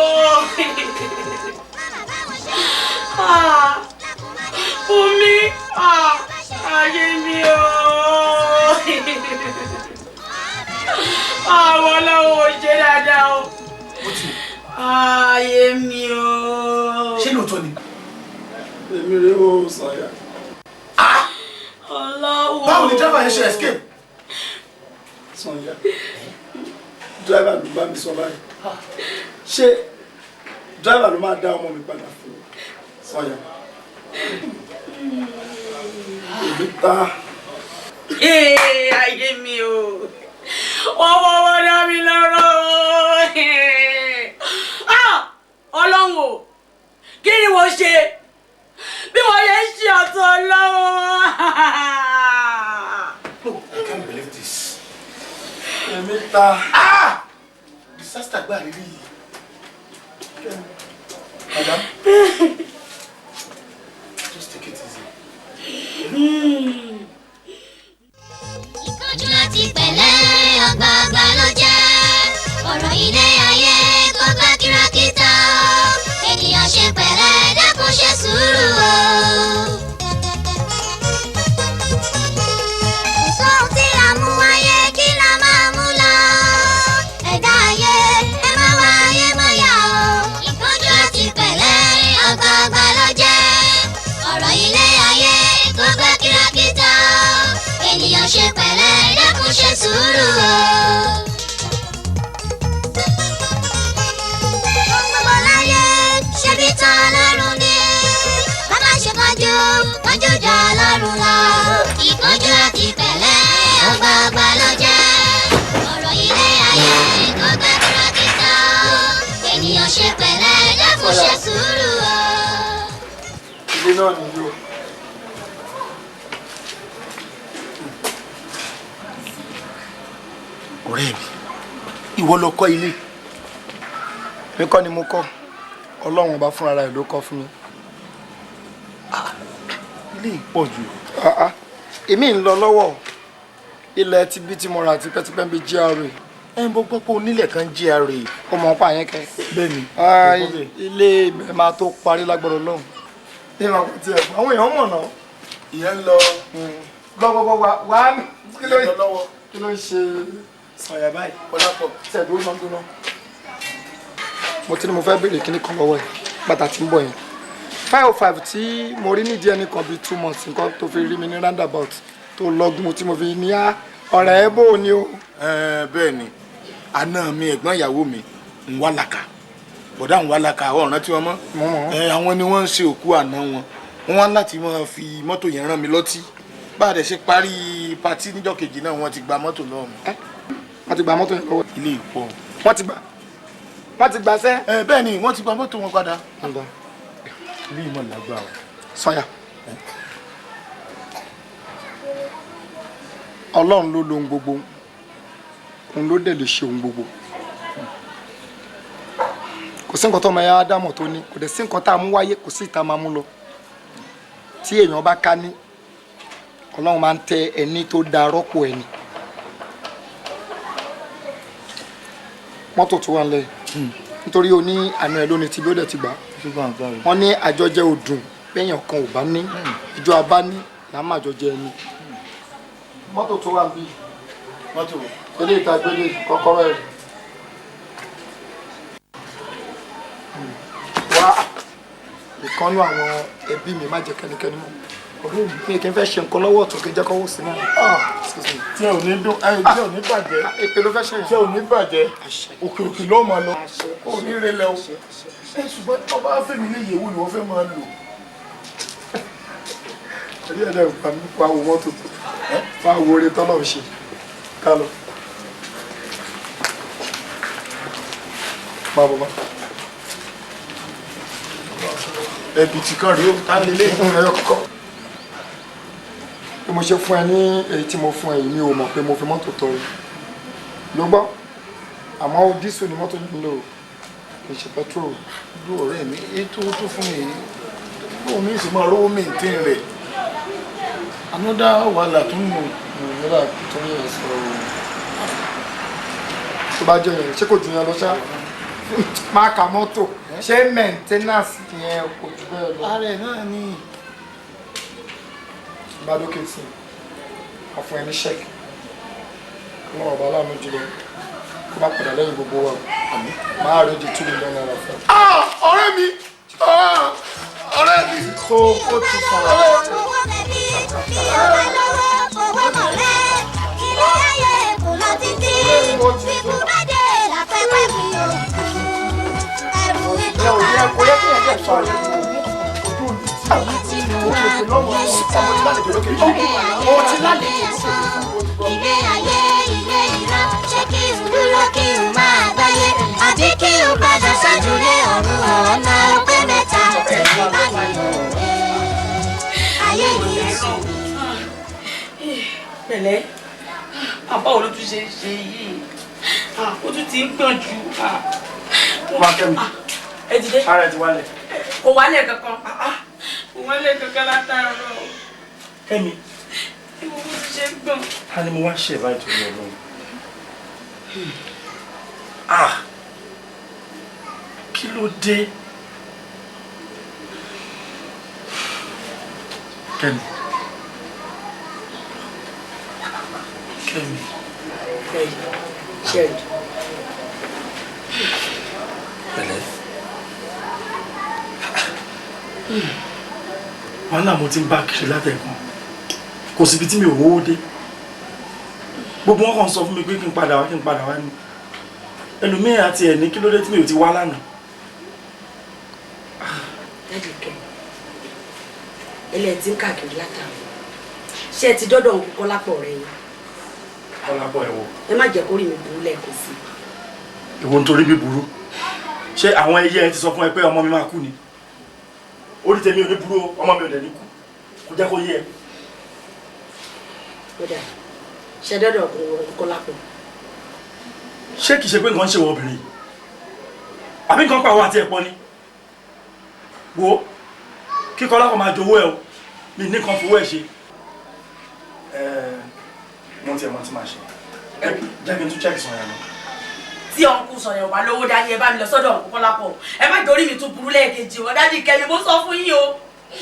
Fúnmi ayé mi o. Àwọn ọlọ́wọ́ ò ṣe dáadáa o. Ayé mi o. Ṣé lóòótọ́ ni? èmi rè ó sàyà. Ọlọ́wọ́. Báwo ni driver yẹn ṣe escape? Sànyà driver ló bá mi sọ báyìí ṣé driver ló máa dá ọmọ mi padà fún Sànyà. èmi ta. Ayé mi o. Wọ́n dá mi lọ́rọ̀. Ọlọ́run o, kí ni mo ṣe? Bí wọ́n yẹ ń ṣe ọ̀tọ̀ Ọlọ́run. I can't believe this. èmi ta. Disaster gbà rí rí. Madam, just take it easy. ìkánjú àti pẹ̀lẹ́ ọgbọọgba ló jẹ́ ọ̀rọ̀ ilé ayé kọ́gbà kìràkìtà ènìyàn ṣe pẹ̀lẹ́ dákun ṣe sùúrù o. sóhun tí a mú wáyé kí la máa mú lọ ẹ̀dá ayé ẹ má wá ayé má yà o. ìkánjú àti pẹ̀lẹ́ ọgbọọgba ló jẹ́ ọ̀rọ̀ ilé ayé kọ́gbà kìràkìtà ènìyàn ṣe pẹ̀lẹ́ dákun ṣe sùúrù o. ohun gbogbo láyé ṣebí tán Ọlọ́run ni bàbá ṣe kánjú kánjú jọ Ọlọ́run lọ. ìkánjú àti pẹ̀lẹ́ ọgbọọgba ló jẹ́ ọ̀rọ̀ ilé ayé kọ́gbà kìràkìtà ènìyàn ṣe pẹ̀lẹ́ dákun ṣe sùúrù o. ilé náà nìyó. Ọ̀rẹ́ mi, ìwọ ló kọ́ ilé. mi kọ́ ni mo kọ́ Ọlọ́run ọba fúnra rẹ̀ ló kọ́ fún mi. Ilé pọ̀ jù. èmi ń lọ lọ́wọ́ ilẹ̀ ti bí tí mo rà tipẹ́tipẹ́ ń bí GRA. Ẹ ń bọ́ gbọ́ pé onílẹ̀ kan GRA. ó mọ̀ pa yẹn kẹ́. Bẹ́ẹ̀ni. ilé ẹ̀ máa tó parí lágbọ́dọ̀ lọ́hùn. ìmọ̀ kò tiẹ̀ àwọn èèyàn mọ̀ náà. Ìyẹn ń lọ. gbọ́gbọ́gbọ́ wá kí ló lọ́wọ́. kí ló ń ṣe Sànyà báyìí. Kọ́lápọ̀. tẹ̀dó náà dúná. mo ti ní mo fẹ́ béèrè kíní kan lọ́wọ́ ẹ̀ bàtà tí ń bọ̀ yẹn 505 tí mo rí nídìí ẹni kan bíi 2 months nǹkan tó fi rí mi ní roundabout tó lọ́gùn tí mo fi ní ọ̀rẹ́ ẹ bò ní o. Bẹ́ẹ̀ ni àná mi ẹ̀gbọ́n ìyàwó mi Nwalaka bọ̀dá Nwalaka ọ̀ràn tí wọ́n mọ́ àwọn ni wọ́n ń ṣe òkú àná wọn wọ́n wá láti máa fi mọ́tò yẹn rán mi lọ́tí bá a dẹ̀ ṣe parí patí níjọ́ kejì náà wọ́n ti gba mọ́tò lọ́wọ́ mi. wọ́n ti gba mọ́tò yẹn lọ́wọ́ ilé ìpọ̀. wọ́n ti gba sẹ́. bẹ́ẹ̀ ni wọ́n ti gba mọ́tò wọn padà. ilé ìmọ̀ làgbà o. Sanya Ọlọ́run ló lo ohun gbogbo òun ló dẹ̀ lè ṣe ohun gbogbo kò sí nǹkan tó ọmọ ẹ̀yà Ádámọ̀ tó ní kò dẹ̀ sí nǹkan tá a mú wáyé kò sí ìta máa mú lọ tí èèyàn bá ká ní Ọlọ́run máa ń tẹ ẹni tó da rọ́pò ẹni mọ́tò tó wà nílẹ̀ nítorí o ní àna ẹ̀ lónìí tí bí ó dẹ̀ ti gbà wọ́n ní àjọjẹ òdùn péyàn kan ò bá ní ìjọ abá ní là má àjọjẹ ẹni mọ́tò tó wà níbí mọ́tò ilé ìtagbélé kọ́kọ́rọ́ ẹ̀ wá ìkànnú àwọn ẹbí mi má jẹ́ kẹ́nikẹ́ni mọ́ ọdún mi kì í fẹ́ ṣe nǹkan lọ́wọ́ ọ̀tún kí n jẹ́ kọ́wọ́ sí náà. tí ò ní dún tí ò ní bàjẹ́ èpè ló fẹ́ ṣe yẹn. tí ò ní bàjẹ́ òkè òkè ló máa lọ kó ní rẹlẹ̀ o ṣùgbọ́n ọba fẹ́mi lè yẹ̀wò ni wọ́n fẹ́ máa lò. ẹ̀rí ẹ̀dá ìpa mi pa owó mọ́tò fa owó orí tọ́lọ̀ ṣe ká lọ. máa bọ̀ bá. ẹbí tí kan rí o tá lè lé ẹyọ kọ́kọ́ bí mo ṣe fún ẹ ní èyí tí mo fún ẹ yìí mi ò mọ̀ pé mo fi mọ́tò tọ́ ẹ ló gbọ́ àmọ́ dísù ni mọ́tò nílò kì í ṣe pẹ́trol. ojú ọ̀rẹ́ mi ètò tó fún mi yìí lóun ní ìsìn máa rówó mẹ́ǹtẹ́ rẹ̀ anọ́dá wàhálà tó ń lò. nígbà tó ní ẹ̀ sọ̀rọ̀ tó bá jẹ́ yẹn ṣé kò jù yẹn lọ ṣá máa ka mọ́tò ṣé mẹ́ǹtẹ́nàsì yẹn kò jù bẹ́ẹ̀ lọ. ààrẹ náà ni bá dókè sí a fún ẹ ní ṣẹ́ẹ̀kì ọlọ́run ọba aláàánú jùlọ kó bá padà lẹ́yìn gbogbo wa máa rí di 2 million naira fún ẹ. ọ̀rẹ́ mi ọ̀rẹ́ mi tó o ti sọ̀rọ̀. Ilé ayé ilé ìran ṣé kí n dúró kí n máa gbáyé àbí kí n padà ṣáájúlé ọ̀run ọ̀nà ọpẹ́ mẹ́ta tẹ̀lé báyìí ayé yìí sùn. pẹ̀lẹ́ àbá wo ló tún ṣe ṣe yìí ó tún ti ń gbọ̀n jù. wá kẹ́mi ẹ dìde. ara ẹ ti wálẹ̀. kò wálẹ̀ kankan kò wálẹ̀ kankan látàárọ̀. kẹ́mi ìwọ bó ti ṣe ń gbọ̀n. a ní mo wá ṣe ìbá ìtòlú ọlọ́run. kí ló dé kẹ́mi kẹ́mi. ṣẹ́ẹ̀dì. pẹ̀lẹ́ wàhálà mo ti ń bá kiri látẹ̀kùn kò síbi tí mi ò wówó dé gbogbo wọn kàn sọ fún mi pé kí n padà wá ní ẹlòmíràn àti ẹ̀ ní kí ló dé tí mi ò ti wá lánàá. dájú kẹ ẹlẹ́ẹ̀ tí ń káàkiri látàrí ṣé ẹ ti dọ́dọ̀ ń kọ́ lápọ̀ rẹ yẹn. kọ́lápọ̀ ẹ̀wọ̀. ẹ má jẹ́ kórìí mi burú lẹ́ẹ̀kan sí i. ìwọ nítorí bí burú ṣé àwọn ẹyẹ ẹ ti sọ fún ẹ pé ọmọ mi máa kú ni orí tèmi ò ní burú ọmọ mi ò dẹ̀ ní kú kò jẹ́ kó yé ẹ. kódà ṣe dọ́dọ̀ kọ́ lápọ̀. ṣé kìí ṣe pé nǹkan ń ṣe wọ obìnrin àbí nǹkan pa àwọn àti ẹ̀pọ̀ ni wo kíkọ́ lápọ̀ máa jowó ẹ o mi ní nǹkan fowó ẹ ṣe. mo ti ẹ̀ mọ́ tí máa ṣe jẹ́ kí n tún check sọ̀rọ̀ ẹ̀ náà. tí ọ̀nkú sọ̀rọ̀ ọ̀bá lówó dání ẹ bá mi lọ sọ́dọ̀ ọ̀nkú kọ́ lápọ̀ ẹ má dorí mi tún burú lẹ́ẹ̀kejì wọn dájú kẹ́mi mo sọ fún yín o.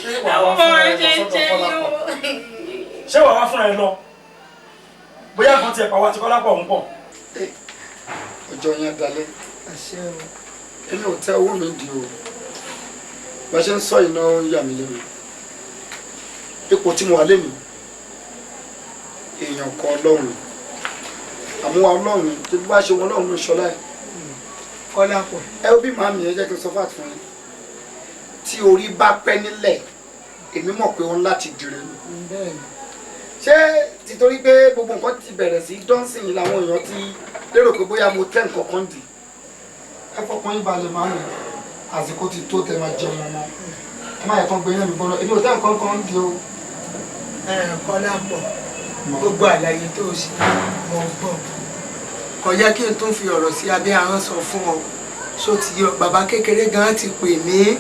ṣé wàá wá fúnra ẹ lọ sọ́dọ̀ kọ́lápọ̀ ṣé wàá wá fúnra ẹ lọ bóyá nǹkan tiẹ̀ pa wá ti kọ́lápọ̀ ń pọ̀. ọjọ́ yẹn dalẹ̀ èmi ò tẹ owó mi di o bá ṣe ń sọ iná yà mí lẹ́nu ipò tí mo wà lẹ́nu èèyàn kan ọlọ́run àmúwa ọlọ́run tí bá ṣe wọn ọlọ́run ló ṣọlá ẹ̀ Kọ́lápọ̀. Ẹ ó bí màmí ẹ jẹ́ kí n sọ fàtí fún yín. Tí orí bá pẹ́ nílẹ̀, èmi mọ̀ pé òun láti dìrẹ̀ ni. Ṣé títorí pé gbogbo nǹkan ti bẹ̀rẹ̀ sí dọ́nsìn yìí làwọn èèyàn ti lérò pé bóyá mo tẹ́ nǹkan kan dì? Ẹ fọkàn yín balẹ̀ màmí, àsìkò ti tó tẹ máa jẹun ọmọ. Ẹ má yẹ kán gbé yín mi gbọ́dọ̀, èmi ò tẹ́ nǹkan kan dì o. Kọ́lápọ̀, gbogbo àlàyé tó ṣe mọ̀ gbọ́. Kò yẹ kí n tún fi ọ̀rọ̀ sí abẹ́ ahọ́n sọ fún ọ. Ṣó ti yọ bàbá kékeré gan ti pè mí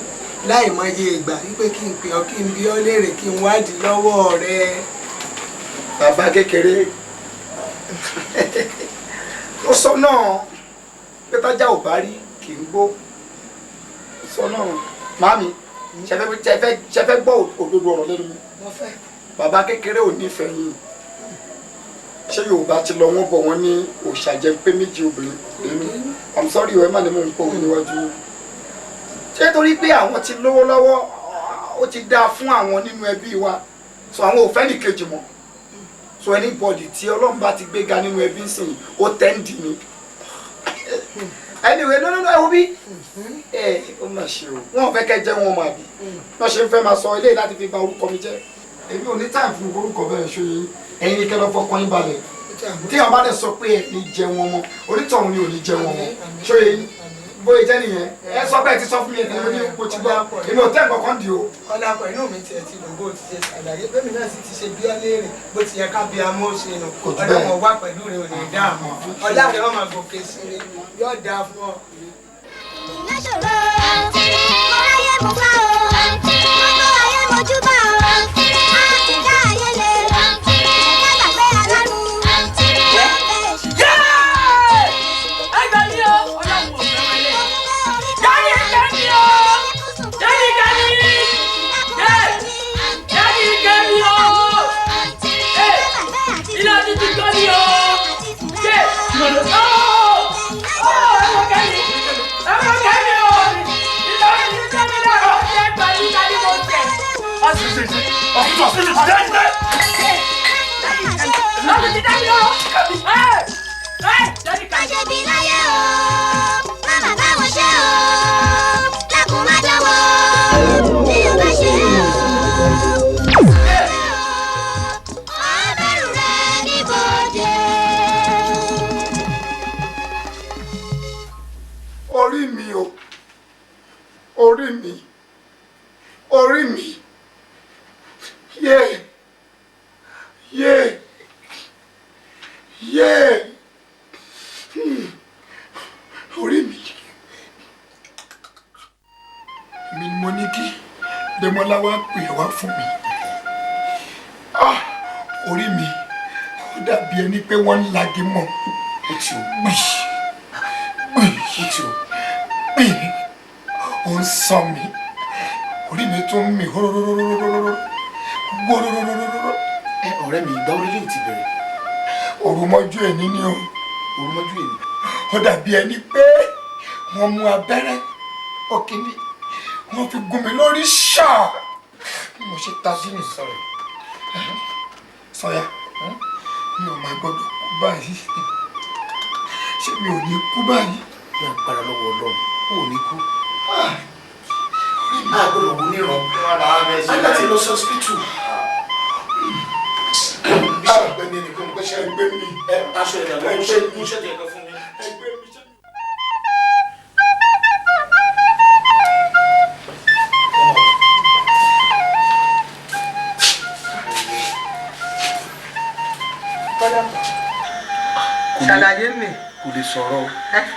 láì mọye ìgbà wípé kí n pè ọ kí n bi ọ léèrè kí n wádìí lọ́wọ́ rẹ. Bàbá kékeré ó sọ náà pé tájà ò bá rí kì í gbó. Sọ náà màmí ṣe fẹ́ gbọ́ òdodo ọ̀rọ̀ lẹ́nu mi. Bàbá kékeré ò nífẹ̀ẹ́ yín. Ṣé Yorùbá ti lọ wọ́n bọ̀ wọ́n ní òòṣà jẹ́ pé méjì obìnrin èmi? I'm sorry ìwé má ní mò ń pọ̀ níwájú. Ṣé torí pé àwọn ti lówó lọ́wọ́ ó ti dáa fún àwọn nínú ẹbí wa, so àwọn ò fẹ́ nìkejì mọ́, so anybody tí Ọlọ́run bá ti gbéga nínú ẹbí sìn ó tẹ́ǹdì ni. Anyway no ẹ wo bí ó mà ṣe o, wọn ò fẹ́ kẹ́ jẹ́ wọn mà bí wọ́n ṣe ń fẹ́ máa sọ eléyìí láti fi bà orúkọ mi jẹ́. Èmi ò ní táì fún orúkọ bẹ́ẹ̀ ṣó yẹ ẹ̀yin ni kẹ́ lọ́ fọkàn yín balẹ̀. Tí àwọn bá dẹ̀ sọ pé ẹ̀ ní jẹun ọmọ onítọ̀hún ni ò ní jẹun ọmọ ṣó yẹ bóyá jẹ́ nìyẹn ẹ sọ bẹ́ẹ̀ ti sọ fún mi ẹ̀ tẹ́lẹ̀ ní ipò tí gbọ́ èmi ò tẹ́ nǹkan kan di o. Kọ́lápọ̀ inú mi tiẹ̀ ti dùn bó ti ṣe ṣàlàyé bẹ́ẹ̀ mi náà sì ti ṣe bí ọ́ léèrè bó ti yẹ ká bí amó ṣe nù ọlọ́mọ wá pẹ̀lú rẹ̀ ò ní dáàmú ọlá rẹ̀ wọ́n máa gòkè sí ni yóò dáa fún ọ. Ìnáṣòro ayé mo bá o, gbogbo ayé mojú bá o, ìdá ayé lè, ẹ̀ka gbàgbé alárùn. Àṣebí láyé o, màmá bá wọn ṣe o, lákùn má dáwọ́, bí o bá ṣe o. Abẹ́rù rẹ̀ ní bòde. Orí mi o, orí mi, orí mi, yé, yé, yé, orí mi. Mi ni mo ní kí Dẹ́mọ́lá wá pè wá fún mi. Orí mi, ó dàbí ẹni pé wọ́n ń lagi mọ́. Ó ti o gbì, ó ti o gbì, ó ń sàn mí. Orí mi tún ń mì hóróróróróróróró. Ọ̀rẹ́ mi ìgbà orí lè ti bẹ̀rẹ̀. Òrùmọ́jú ẹni ni o. Òrùmọ́jú ẹni. Ó dàbí ẹni pé wọ́n mú abẹ́rẹ́ ọ̀kìnní wọ́n fi gún mi lórí ṣáà. Mo ṣe tají ní sọ̀rọ̀. Sọ́yà, mi ò máa gbọ́dọ̀ kú báyìí. Ṣé mi ò ní kú báyìí? Ní agbára lọ́wọ́ Ọlọ́run, ó ò ní kú. Máa gbọ́dọ̀ wò ní ìrọ̀. Ajá ti lọ sí ọsibítù. Bíṣọ̀ gbẹ́ni nìkan pé ṣe ẹgbẹ́ mi. Aṣọ ìdàgbà ń ṣe iṣẹ́ ti ẹ̀kọ́ fún mi. Ẹgbẹ́ mi ṣe. Ṣàlàyé mi. Kò lè sọ̀rọ̀.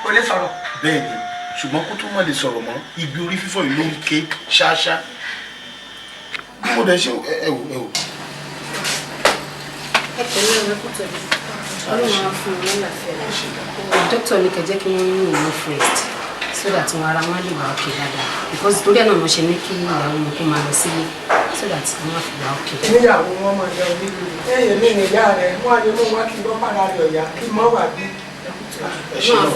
Kò lè sọ̀rọ̀. Bẹ́ẹ̀ ni, ṣùgbọ́n kó tó má lè sọ̀rọ̀ mọ́, ibi orí fífọ́ yìí ló ń ké ṣáṣá. Bí mo dẹ̀ ṣe ẹ wò. Ẹ pẹ̀lú ẹ̀rọ kútó yìí, Ọlọ́run á fún un lálàáfíà. Dókítà ní kẹjẹ́ kí wọ́n yín ìwọ̀n first so that wọn ara wọn lè wà òkè dáadáa because torí ẹ̀ náà wọ́n ṣe ní kí ìyàwó wọn kó máa lọ sílé so that wọn á fi wà òkè. Níyàwó wọn máa lọ bí ẹ̀yìn mi nìyá rẹ̀ wọ́n á lè mú wá kí n bọ́ para rẹ̀ ọ̀yà kí n mọ́ wà bí. Ẹ ṣe lọ,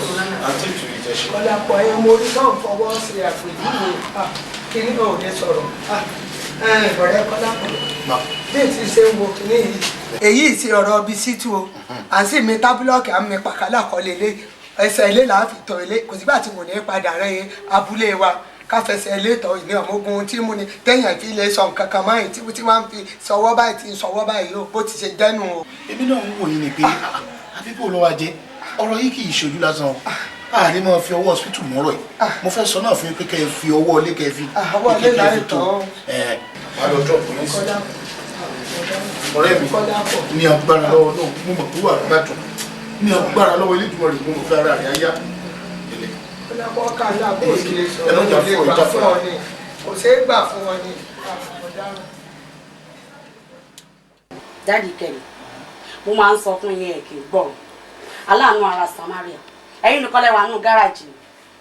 àti ìtùrí tẹ ṣe. Kọ́lápọ̀ ẹ̀ mo rí náà fọwọ́ sí àpèjúwe kí ní ò lè sọ̀rọ̀. Ọ̀rẹ́ Kọ́lápọ̀ bí ti ṣe ń wo kìíní yìí. Èyí ti ọ̀rọ̀ bíi sítú o, àǹtí mi tábúlọ̀kì àmì pàkálà kọ́ lélẹ̀ ẹsẹ̀ ilé là á fi tọ̀ ilé kò sígbà tí mo ní padà rẹ̀ abúlé wa ká fẹsẹ̀ ilé tọ̀ ìní ọmọogun tí mo ní téèyàn fi lè sọ nǹkan kan máyì tí wọ́n fi sọwọ́ báyìí tí ń sọwọ́ báyìí o bó ti ṣe jẹ́nu o. èmi náà ń wò yín ni pé àbíkó ló wá jẹ́ ọ̀rọ̀ yìí kì í ṣojú lásán o àní máa fi ọwọ́ hospital mọ́rọ̀ yìí mo fẹ́ sọ náà fún yín pé kẹ́ ẹ fi ọwọ́ ilé kẹ́ ẹ fi tó wà lọ drop police ọ̀rẹ́ mi ní agbára lọ́wọ́ náà mo mọ̀ pé wà gbàdùn ní agbára lọ́wọ́ ilé ìgbìmọ̀ rẹ̀ mo fẹ́ ara rẹ̀ ayá ilẹ̀. ọlọ́pàá kan náà bó ṣe lè sọ ọ́ lè gbà fún ọ ni kò ṣeé gbà fún ọ ni. dáàdì kẹ́mi mo máa ń sọ fún yín ẹ̀ kì í gbọ́ aláàánú ara Samaria ẹ̀yin nìkan lẹ́wà nù gáràjì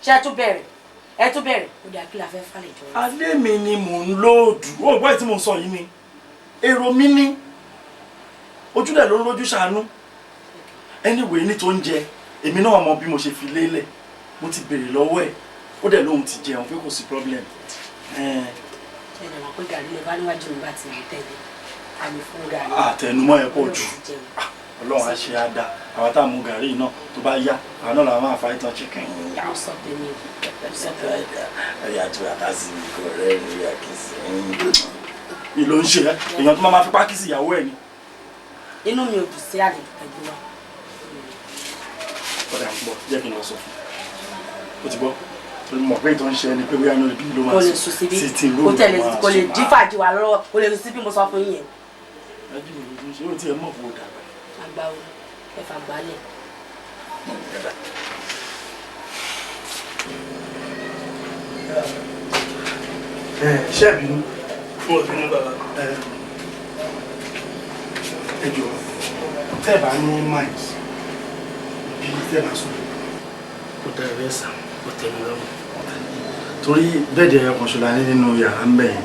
ṣé ẹ tún bẹ̀rẹ̀ ó dà kí la fẹ́ falẹ̀ jọ. alẹ́ mi ni mò ń lóòdù ó gbọ́ tí mo sọ yìí ni èrò mi ní ojúlẹ̀ ló ń rojú ṣàánú anyway ní tó ń jẹ èmi náà mọ bí mo ṣe fi lélẹ̀ mo ti béèrè lọ́wọ́ ẹ̀ ó dẹ̀ lóhun ti jẹun pé kò sí problem. ẹ lè mọ̀ pé gàrí lè bá níwájú mi bá ti rí tẹ́lẹ̀ àmì fún gàrí. àtẹnumọ́ ẹ̀ pọ̀ jù ọlọ́run á ṣe á dá àwọn tá a mú gàrí náà tó bá yá àwọn náà làwọn máa fa ìtàn chicken. mo sọ pé mi ẹ̀yà tó yàtá sí mi kò rẹ́ ní ìyá kìí sí ìlò ń ṣe èèyàn tó máa fi pákísì ìyàwó ẹ̀ ni. inú mi ò dùn sí àlejò ẹgbẹ́ wa. ọ̀dà ń bọ̀ jẹ́ kí n lọ sọ fún un ó ti bọ́ torí mọ̀ pé ìtàn ń ṣe ẹni pé bóyá inú ibi ló máa sùn sí ti ìlú kò tẹ̀lé kò lè jí fàájì wà lọ́wọ́ kò lè sí bí mo sọ fún yín yẹn. ẹjú mi ló ń ṣe ó tiẹ̀ mọ̀ kó dàgbà. àgbà wo ẹ̀fà gbálẹ̀. ṣé ìbínú fún òbínú bàbá ẹ jọ tẹ́ ẹ bá ní miles bí tẹ́ ẹ bá sọ ó dá ẹ bẹ́ẹ̀ sà ó tẹ́ mi lọ́rùn torí bẹ́ẹ̀dì ẹ̀yọ kan ṣọlá ní nínú yàrá ń bẹ̀ yẹn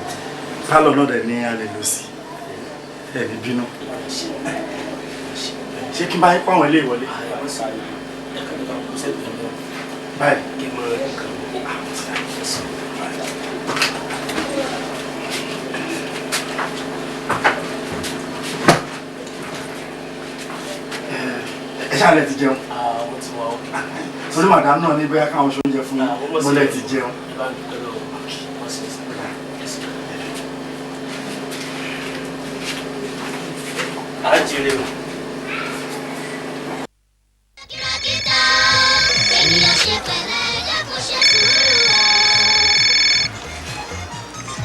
pálọ̀ náà dẹ̀ ní alẹ́ lọ sí ẹ̀ ní bínú ṣé kí n bá yín pàwọn ilé ìwọlé báyìí. ṣáàlẹ̀ ti jẹun torí màdàm náà ní bóyá káwọn ṣe oúnjẹ fún mọ́lẹ̀ ti jẹun.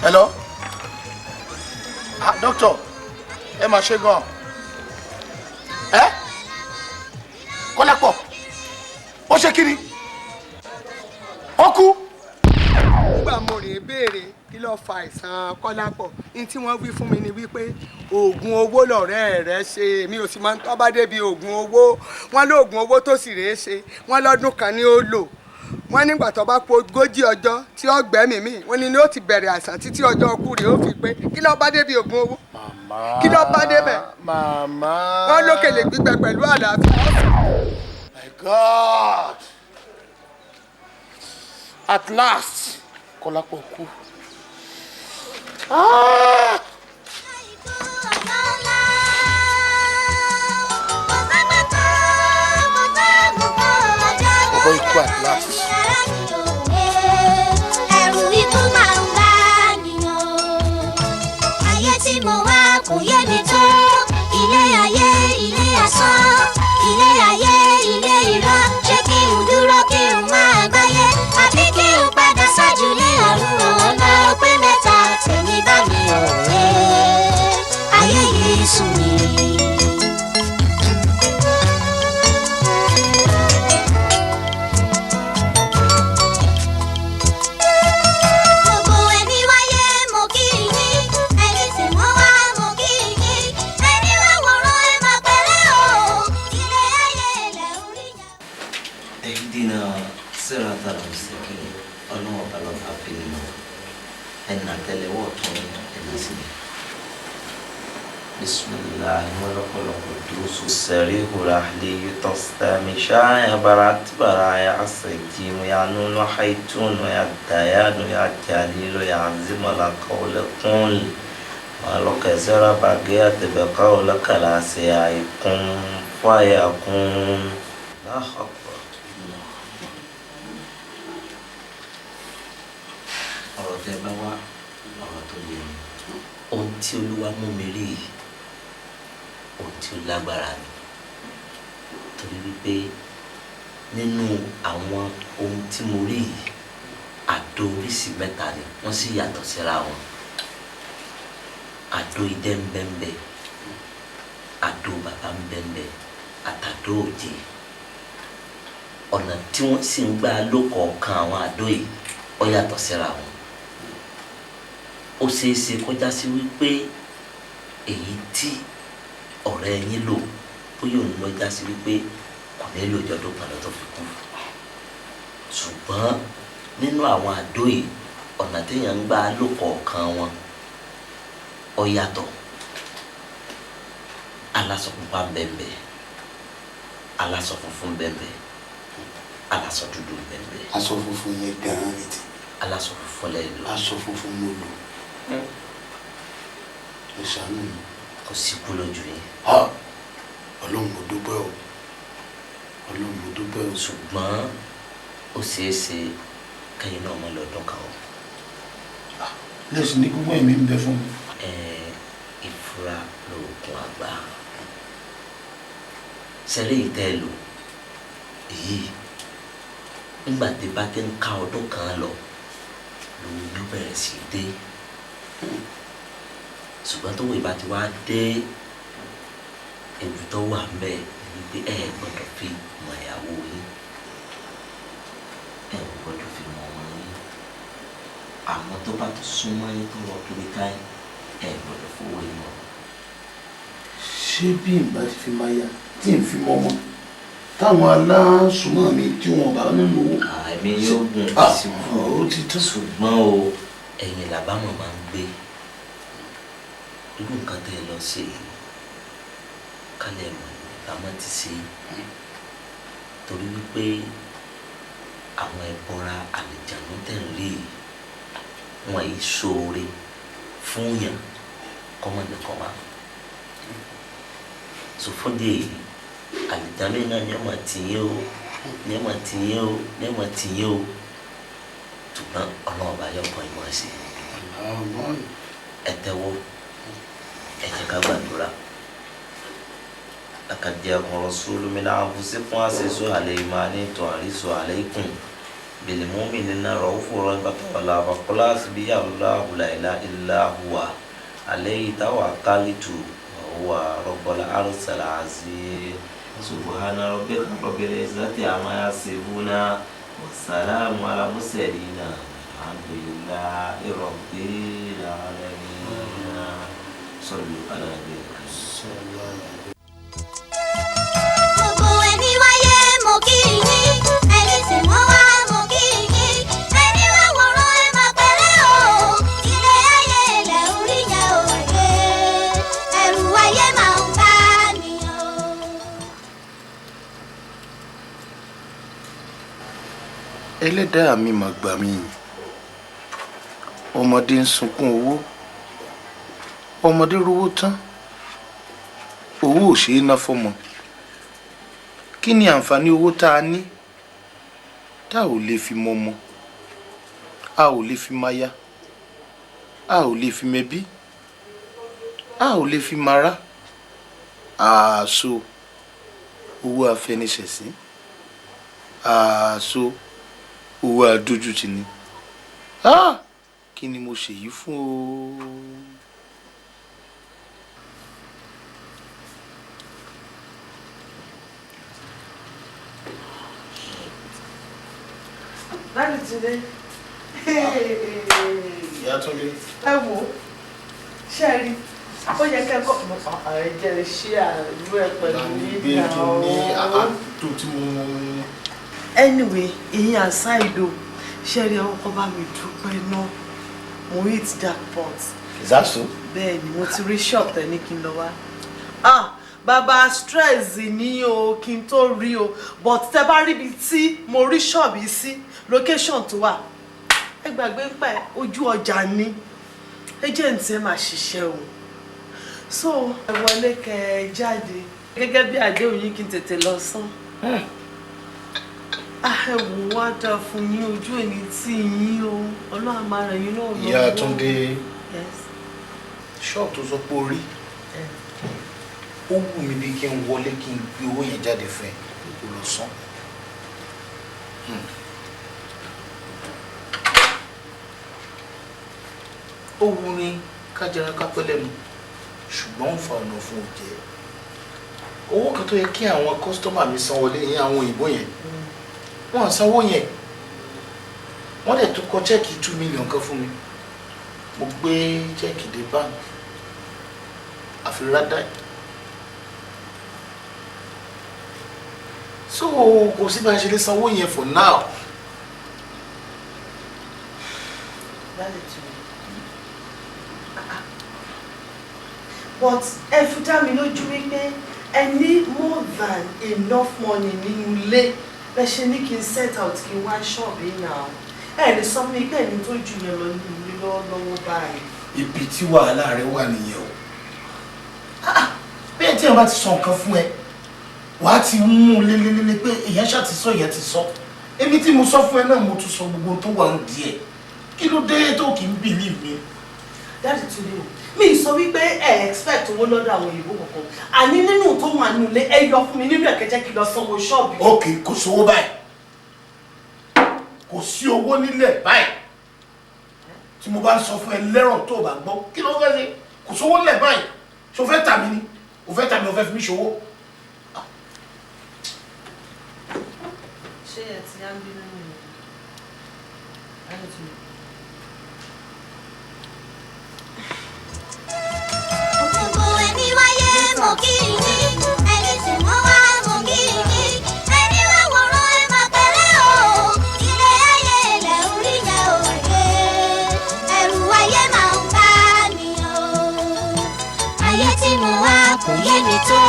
Hello? Doctor, ẹ máa ṣe gan. Kọ́lápọ̀, ó ṣe kí ni? Ó kú. Nígbà mo rè é béèrè kí ló fa àìsàn Kọ́lápọ̀, ní tí wọ́n wí fún mi ni wípé oògùn owó lọ̀rẹ́ rẹ̀ ṣe, èmi ò sì máa ń tọ́ bá débi oògùn owó. Wọ́n lóògùn owó tó sì rèé ṣe, wọ́n lọ́dún kan ní ó lò. Wọ́n nígbà tó bá po 40 ọjọ́ tí ó gbẹ́mìí mì, wọ́n ní ó ti bẹ̀rẹ̀ àìsàn títí ọjọ́ ọkú rẹ̀ ó fi pé kí ló bá débi oògùn owó. Kí ló bá débẹ̀? Wọ́n lókèlè gbígbẹ pẹ̀lú àlàáfíà. My God! At last, Kọ́lápọ̀ kú. Bọ̀bọ̀ ikú at last. Ẹ̀rù ikú máa ń bá nìyàn. Ayé tí mo wá kò yé mi tó. Ilé ayé, ilé asán. Ilé ayé, ilé irọ́. Ṣé kí n dúró kí n máa gbáyé? Àbí kí n padà ṣáájú ní ọ̀run ọ̀nà pé mẹ́ta tèmi bá mi ọ̀rẹ́. Ayé yìí sùn mí. Bismillah molokolo kudusu sarihu rahli yutastami shaya barat baraya asajim ya nunu haitun ya dayanu ya jalilu ya azimala qawla qul maloka zara bagia tebe qawla kalasi ya ikun fayakun la akbar tẹ́ bá wá ọ̀rọ̀ tó lè ní ohun tí Olúwa mú mi rí yìí ohun tí ó lágbára ni torí wípé nínú àwọn ohun tí mo rí yìí àdó oríṣi mẹ́ta ni wọ́n sì yàtọ̀ síra wọn àdó idẹ ń bẹ́ńbẹ́ àdó bàbá ń bẹ́ńbẹ́ àtàdó òjé ọ̀nà tí wọ́n sì ń gbà lókọ̀ọ̀kan àwọn àdó yìí ó yàtọ̀ síra wọn ó ṣeé ṣe kọjá sí wípé èyí tí ọ̀rẹ́ yín lò bóyá òun lọ já sí wípé kò ní lò jọdún kan lọ́tọ̀ fi kú ṣùgbọ́n nínú àwọn àdó yìí ọ̀nà téèyàn ń gbà lókọ̀ọ̀kan wọn ó yàtọ̀ aláṣọ pupa bẹ́ẹ̀ aláṣọ funfun bẹ́ẹ̀ aláṣọ dúdú bẹ́ẹ̀. aṣọ funfun yẹn gan-an ni ti. aláṣọ funfun lẹ́yìn lọ. aṣọ funfun ló lò. ẹ ṣàánú mi. kò sí kú lójú yín. ọlọ́run mo dúpẹ́ o ọlọ́run mo dúpẹ́ o. ṣùgbọ́n ó ṣeé ṣe kẹ́yìn náà mọ́ lọ́dún kan o. lẹ́sìn ní gbogbo ẹ̀mí ń bẹ fún mi. ìfura lóògùn àgbà sẹ́rí ìtẹ́lù èyí nígbà tí bá ti ń ka ọdún kan lọ lòun yóò bẹ̀rẹ̀ sí í dé ṣùgbọ́n tó wò ìbá ti wá dé ewu tó wà ń bẹ̀ ní pé ẹ gbọ́dọ̀ fi mọ ìyàwó yín ẹ gbọ́dọ̀ fi mọ ọmọ yín àwọn tó bá tó súnmọ́ yín tó lọ kiri káyìn ẹ gbọ́dọ̀ fowó yín mọ́. ṣé bí n bá ti fi máa yá tí n fi mọ́ mọ́ táwọn aláṣùmọ̀ mi tí wọn bá nínú owó. àmì yóò gùn sí wọn ó ti tán. ṣùgbọ́n o ẹ̀yìn làbámọ̀ máa ń gbé irú nǹkan tẹ́ ẹ lọ sí kálẹ̀ mọ̀ làwọn ti ṣe torí wípé àwọn ẹ̀bọra àlìjànú tẹ̀ ń rí wọn yìí ṣoore fún yàn kọ́mọ̀dé kọ́má sọfọ́dé yìí àlìjànú náà ní ọmọ tìyẹn o ní ọmọ tìyẹn o ní ọmọ tìyẹn o ṣùgbọ́n ọlọ́ọ̀bá yọkàn ìmọ̀ sí ẹ tẹ́wọ́ ẹ jẹ́ ká gbàdúrà laqad ja'akum rasulun min anfusikum azizun alayhi ma anittum harisun alaykum bil mu'minina ra'ufur rahim faqul hasbiyallahu la ilaha illa huwa alayhi tawakkaltu wa huwa rabbul arshil azim subhana rabbika rabbil izzati amma yasifuna wa salamun ala mursalin alhamdulillahi rabbil alamin sallu ala nabiyyina gbogbo ẹni wáyé mo kí yín ẹni tí wọ́n wá mo kí yín ẹni wá wòran ẹ máa pẹ̀lẹ́ o ilé ayé ilẹ̀ orí yẹn ò wáyé ẹrù ayé máa ń bá mi o. ẹlẹ́dàá mi mà gbà mí ọmọdé ń sunkún owó ọmọdé rówó tán owó ò ṣeé ná fọ́mọ kí ni àǹfààní owó tá a ní tá ò lè fi mọ́mọ a ò lè fi máyá a ò lè fi mẹbí a ò lè fi mara àṣọ owó afẹniṣẹ̀sí àṣọ owó adójútì ni kí ni mo ṣèyí fún o. láti ti dé. ìyá tó lé. ẹ wò ó ṣe é rí ó yẹ kẹ́kọ̀ọ́ mo ẹ̀jẹ̀ ṣe àlú ẹ̀ pẹ̀lú ìgbé tó ní àádó tí mo. anyway ìyẹn àṣàìdò ṣe rí ọkọ bá mi dúpẹ́ náà mo hit jackpot. is that so. bẹ́ẹ̀ ni mo ti rí shop ẹ̀ ní kí n lọ wá. bàbá stress ní o kí n tó rí o but tẹ bá ríbi tí mo rí shop yìí sí location tó wà ẹ gbàgbé ń pẹ́ ojú ọjà ní agent ẹ máa ṣiṣẹ́ o so ẹ wọlé kẹ ẹ jáde gẹ́gẹ́ bí àdéhùn yìí kí n tètè lọ sán. Ẹ̀wọ̀n wá dà fún yín ojú ẹni tí yín o. Ọlọ́run máa rẹ̀ yín náà lọ́wọ́. Ìyá Túndé, ṣọ́ọ̀bù tó sọ pé orí, ó wù mí bí kí n wọlé kí n gbé owó yẹn jáde fún ẹ kó lọ san. Ó wù mí kájẹra kápẹ́ lẹ́nu ṣùgbọ́n ń fa ọ̀nà fún òjẹ́. Owó kan tó yẹ kí àwọn kọ́sítọ́mà mi san wọlé yẹn àwọn òyìnbó yẹn wọ́n sanwó yẹn wọ́n dẹ̀ tún kọ chẹ́ẹ̀kì 2 million kan fún mi mo gbé chẹ́ẹ̀kì dé báńkì àfi rádà so kò sí bá a ṣe lè sanwó yẹn for now. But ẹ fi dá mi lójú wípé ẹ ní more than enough money nínú ilé bẹ́ẹ̀ ṣe ní kí n set out kí n wá ṣọ́ọ̀bù yìí náà ẹ lè sọ fún mi pé ẹni tó jù yẹn lọ nínú ilé lọ́wọ́ báyìí. Ibi tí wàhálà rẹ wà nìyẹn o bẹ́ẹ̀ tí ẹ bá ti sọ nǹkan fún ẹ wàá ti mú un lélẹ́lẹ́lẹ́ pé èèyàn ṣáà ti sọ èèyàn ti sọ èmi tí mo sọ fún ẹ náà mo tún sọ gbogbo tó wà ń di ẹ kí ló dé tó kì í believe mi. Dáàdì Túndé o mi sọ wípé ẹ expect owó lọ́dọ̀ àwọn òyìnbó kankan àní nínú tó wà nínú ilé ẹ yọ fún mi nínú ẹ̀kẹ́jẹ́ kí lọ sanwó ṣọ́ọ̀bù. Ok, kò sówó báyìí kò sí owó nílẹ̀ báyìí tí mo bá ń sọ fún ẹ lẹ́rọ̀ tó o bá gbọ́ kí ló fẹ́ ṣe kò sówó nílẹ̀ báyìí ṣo fẹ́ tà mí ni o fẹ́ tà mí o fẹ́ fi mí ṣòwò. ṣé ẹ ti á ń bínú nínú Dáàdì Túndé. Gbogbo ẹni wáyé mo kí ni ẹni tí wọ́n wá mo kí ni ẹni wá wòrán ẹ máa pẹ̀lẹ́ o ilé ayé ilẹ̀ orí jẹ́ òye ẹ̀rù ayé máa ń bá mi o ayé tí mo wá kò yé mi tó.